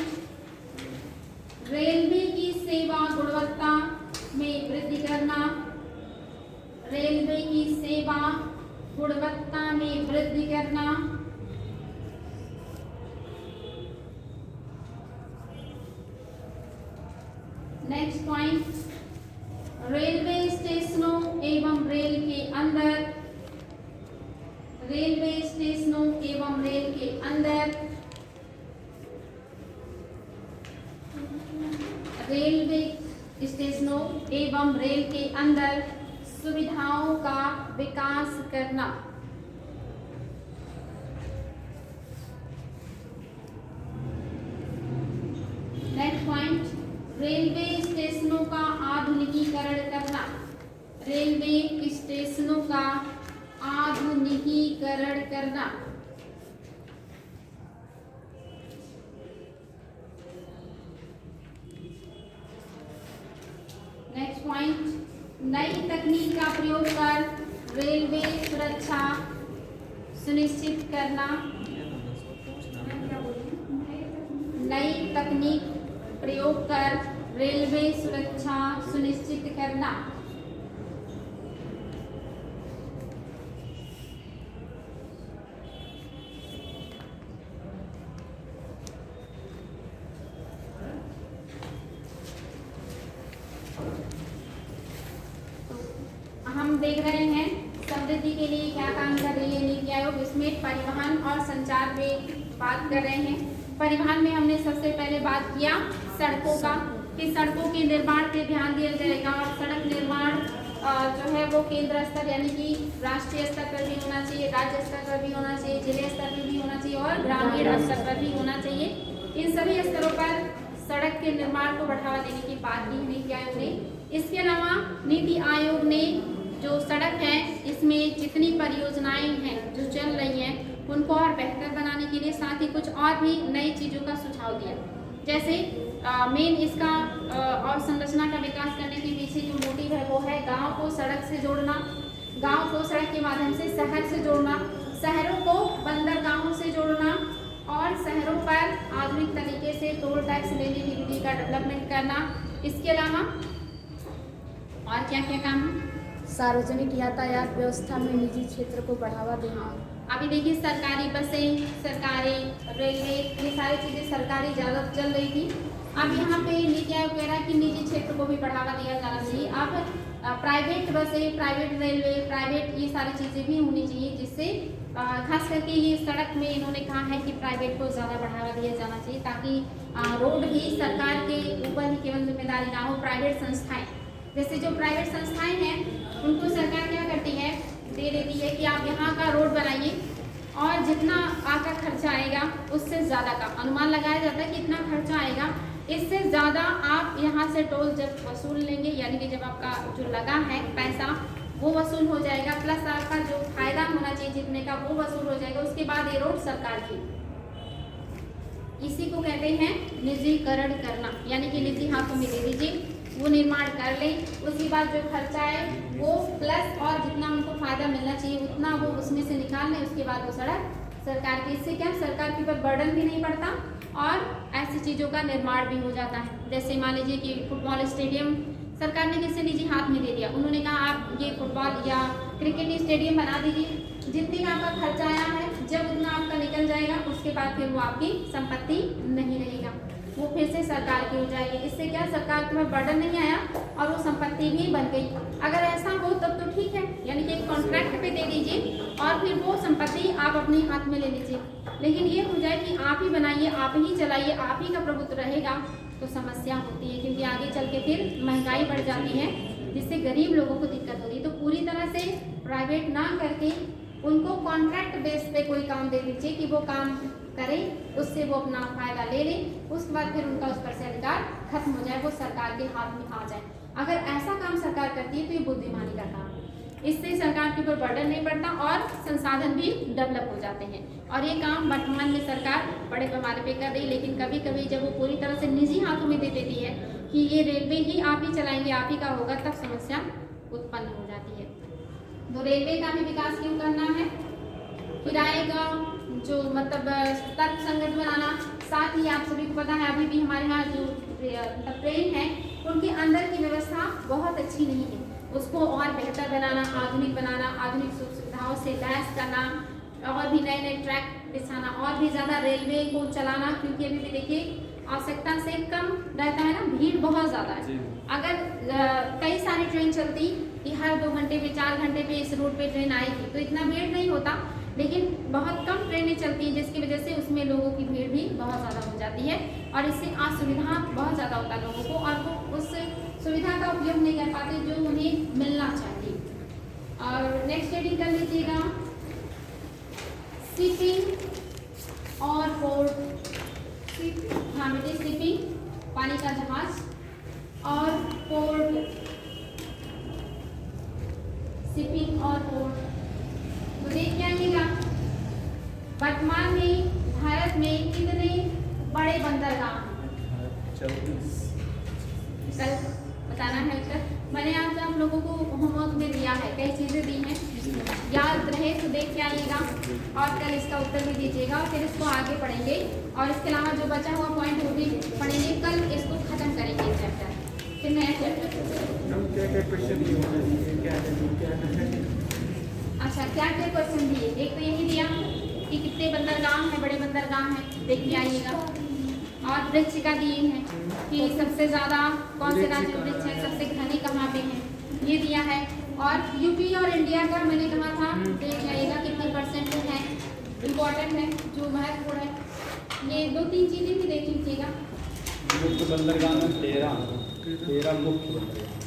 रेलवे की सेवा गुणवत्ता में वृद्धि करना। रेलवे की सेवा गुणवत्ता में वृद्धि करना। नेक्स्ट पॉइंट, रेलवे स्टेशनों एवं रेल के अंदर, रेलवे स्टेशनों एवं रेल के अंदर रेलवे स्टेशनों एवं रेल के अंदर सुविधाओं का विकास करना। नेक्स्ट पॉइंट, रेलवे स्टेशनों का आधुनिकीकरण करना। रेलवे स्टेशनों का आधुनिकीकरण करना। नेक्स्ट पॉइंट, नई तकनीक का प्रयोग कर रेलवे सुरक्षा सुनिश्चित करना। नई तकनीक प्रयोग कर रेलवे सुरक्षा सुनिश्चित करना। हम देख रहे हैं समृद्धि के लिए क्या काम कर रही है नीति आयोग। इसमें परिवहन और संचार पे बात कर रहे हैं। परिवहन में हमने सबसे पहले बात किया सड़कों का, कि सड़कों के निर्माण पे ध्यान दिया जाएगा और सड़क निर्माण जो है वो केंद्र स्तर यानी कि राष्ट्रीय स्तर पर भी होना चाहिए, राज्य स्तर पर भी होना चाहिए, जिले स्तर पर भी होना चाहिए और ग्रामीण स्तर पर भी होना चाहिए। इन सभी स्तरों पर सड़क के निर्माण को बढ़ावा देने की बात की नीति आयोग ने। इसके अलावा नीति आयोग ने जो सड़क है इसमें जितनी परियोजनाएं हैं जो चल रही हैं उनको और बेहतर बनाने के लिए साथ ही कुछ और भी नई चीज़ों का सुझाव दिया। जैसे मेन इसका और संरचना का विकास करने के पीछे जो मोटिव है वो है गांव को सड़क से जोड़ना, गांव को सड़क के माध्यम से शहर से जोड़ना, शहरों को बंदरगाहों से जोड़ना और शहरों पर आधुनिक तरीके से टोल टैक्स लेने की विधि का डेवलपमेंट करना। इसके अलावा और क्या क्या काम है? सार्वजनिक यातायात व्यवस्था में निजी क्षेत्र को बढ़ावा देना। अभी देखिए सरकारी बसें, सरकारी रेलवे, ये सारी चीज़ें सरकारी ज़्यादा चल रही थी। अब यहाँ पे नीति आयोग कह रहा है कि निजी क्षेत्र को भी बढ़ावा दिया जाना चाहिए। अब प्राइवेट बसें, प्राइवेट रेलवे, प्राइवेट ये सारी चीज़ें भी होनी चाहिए, जिससे खास करके ये सड़क में इन्होंने कहा है कि प्राइवेट को ज़्यादा बढ़ावा दिया जाना चाहिए, ताकि रोड भी सरकार के ऊपर ही केवल जिम्मेदारी ना हो। प्राइवेट संस्थाएँ, जैसे जो प्राइवेट संस्थाएँ हैं उनको सरकार क्या करती है, दे देती है कि आप यहाँ का रोड बनाइए और जितना आपका खर्चा आएगा उससे ज़्यादा का अनुमान लगाया जाता है कि इतना खर्चा आएगा, इससे ज़्यादा आप यहाँ से टोल जब वसूल लेंगे, यानी कि जब आपका जो लगा है पैसा वो वसूल हो जाएगा, प्लस आपका जो फायदा होना चाहिए जितने का वो वसूल हो जाएगा। उसके बाद ये रोड सरकार की, इसी को कहते हैं निजीकरण करना, यानी कि निजी हाथों में दे दीजिए, वो निर्माण कर लें, उसके बाद जो खर्चा है वो प्लस और जितना उनको फायदा मिलना चाहिए उतना वो उसमें से निकाल लें। उसके बाद वो सड़क सरकार की, इससे क्या सरकार के ऊपर बर्डन भी नहीं पड़ता और ऐसी चीज़ों का निर्माण भी हो जाता है। जैसे मान लीजिए कि फुटबॉल स्टेडियम सरकार ने किसी निजी हाथ में दे दिया, उन्होंने कहा आप ये फुटबॉल या क्रिकेट स्टेडियम बना दीजिए, जितने का आपका खर्चा आया है जब उतना आपका निकल जाएगा उसके बाद फिर वो आपकी संपत्ति नहीं रहेगा, वो फिर से सरकार की हो जाएगी। इससे क्या सरकार के ऊपर बर्डन नहीं आया और वो संपत्ति भी बन गई। अगर ऐसा हो तब तो ठीक है, यानी कि एक कॉन्ट्रैक्ट पे दे दीजिए और फिर वो संपत्ति आप अपने हाथ में ले लीजिए। लेकिन ये हो जाए कि आप ही बनाइए, आप ही चलाइए, आप ही का प्रभुत्व रहेगा, तो समस्या होती है, क्योंकि आगे चल के फिर महंगाई बढ़ जाती है, जिससे गरीब लोगों को दिक्कत होती है। तो पूरी तरह से प्राइवेट ना करके उनको कॉन्ट्रैक्ट बेस पे कोई काम दे दीजिए कि वो काम करें, उससे वो अपना फायदा ले लें, उसके बाद फिर उनका उस पर से अधिकार खत्म हो जाए, वो सरकार के हाथ में आ जाए। अगर ऐसा काम सरकार करती है तो ये बुद्धिमानी का काम है, इससे सरकार के ऊपर बर्डन नहीं पड़ता और संसाधन भी डेवलप हो जाते हैं। और ये काम वर्तमान में सरकार बड़े पैमाने पे कर रही है, लेकिन कभी कभी जब वो पूरी तरह से निजी हाथों में दे देती है कि ये रेलवे ही आप ही चलाएंगे, आप ही का होगा, तब समस्या उत्पन्न हो जाती है। तो रेलवे का भी विकास क्यों करना है? किराए का जो मतलब तर्कसंगत बनाना, साथ ही आप सभी को पता है अभी भी हमारे यहाँ जो ट्रेन है उनके अंदर की व्यवस्था बहुत अच्छी नहीं है। उसको और बेहतर बनाना, आधुनिक बनाना, आधुनिक सुख सुविधाओं से लैस करना और भी नए नए ट्रैक बिछाना और भी ज़्यादा रेलवे को चलाना, क्योंकि अभी भी देखिए आवश्यकता से कम रहता है ना, भीड़ बहुत ज़्यादा है। अगर कई सारी ट्रेन चलती कि हर 2 घंटे पे 4 घंटे पे इस रूट पे ट्रेन आएगी तो इतना भीड़ नहीं होता, लेकिन बहुत कम ट्रेनें चलती हैं जिसकी वजह से उसमें लोगों की भीड़ भी बहुत ज़्यादा हो जाती है और इससे असुविधा बहुत ज़्यादा होता है लोगों को और वो उस सुविधा का उपयोग नहीं कर पाते जो उन्हें मिलना चाहिए। और नेक्स्ट हेडिंग कर लीजिएगा, शिपिंग और पोर्ट। हाँ बेटे, शिपिंग पानी का जहाज और पोर्ट, शिपिंग और पोर्ट। तो देख के आइएगा वर्तमान में भारत में कितने बड़े बंदरगाह हैं? 34। कल बताना है उत्तर। मैंने आज आप लोगों को होमवर्क में दिया है, कई चीज़ें दी हैं, याद रहे तो देख के आइएगा और कल इसका उत्तर भी दीजिएगा और फिर इसको आगे पढ़ेंगे और इसके अलावा जो बचा हुआ पॉइंट वो भी पढ़ेंगे। कल इसको खत्म करेंगे चैप्टर, फिर नया चैप्टर। क्या क्वेश्चन अच्छा, क्या क्या क्वेश्चन दिए? एक तो यही दिया कि कितने बंदरगाह हैं, बड़े बंदरगाह हैं, देख के आइएगा। और वृक्ष का दिए हैं कि सबसे ज़्यादा कौन से राज्य में वृक्ष है, सबसे घने कहाँ पे हैं, ये दिया है। और यूपी और इंडिया का मैंने कहा था, देख आइएगा कितने परसेंट है, इम्पोर्टेंट है, जो महत्वपूर्ण है। ये 2-3 चीज़ें भी देख लीजिएगा। मुख्य बंदरगाह में 13 मुख्य बंदरगाह।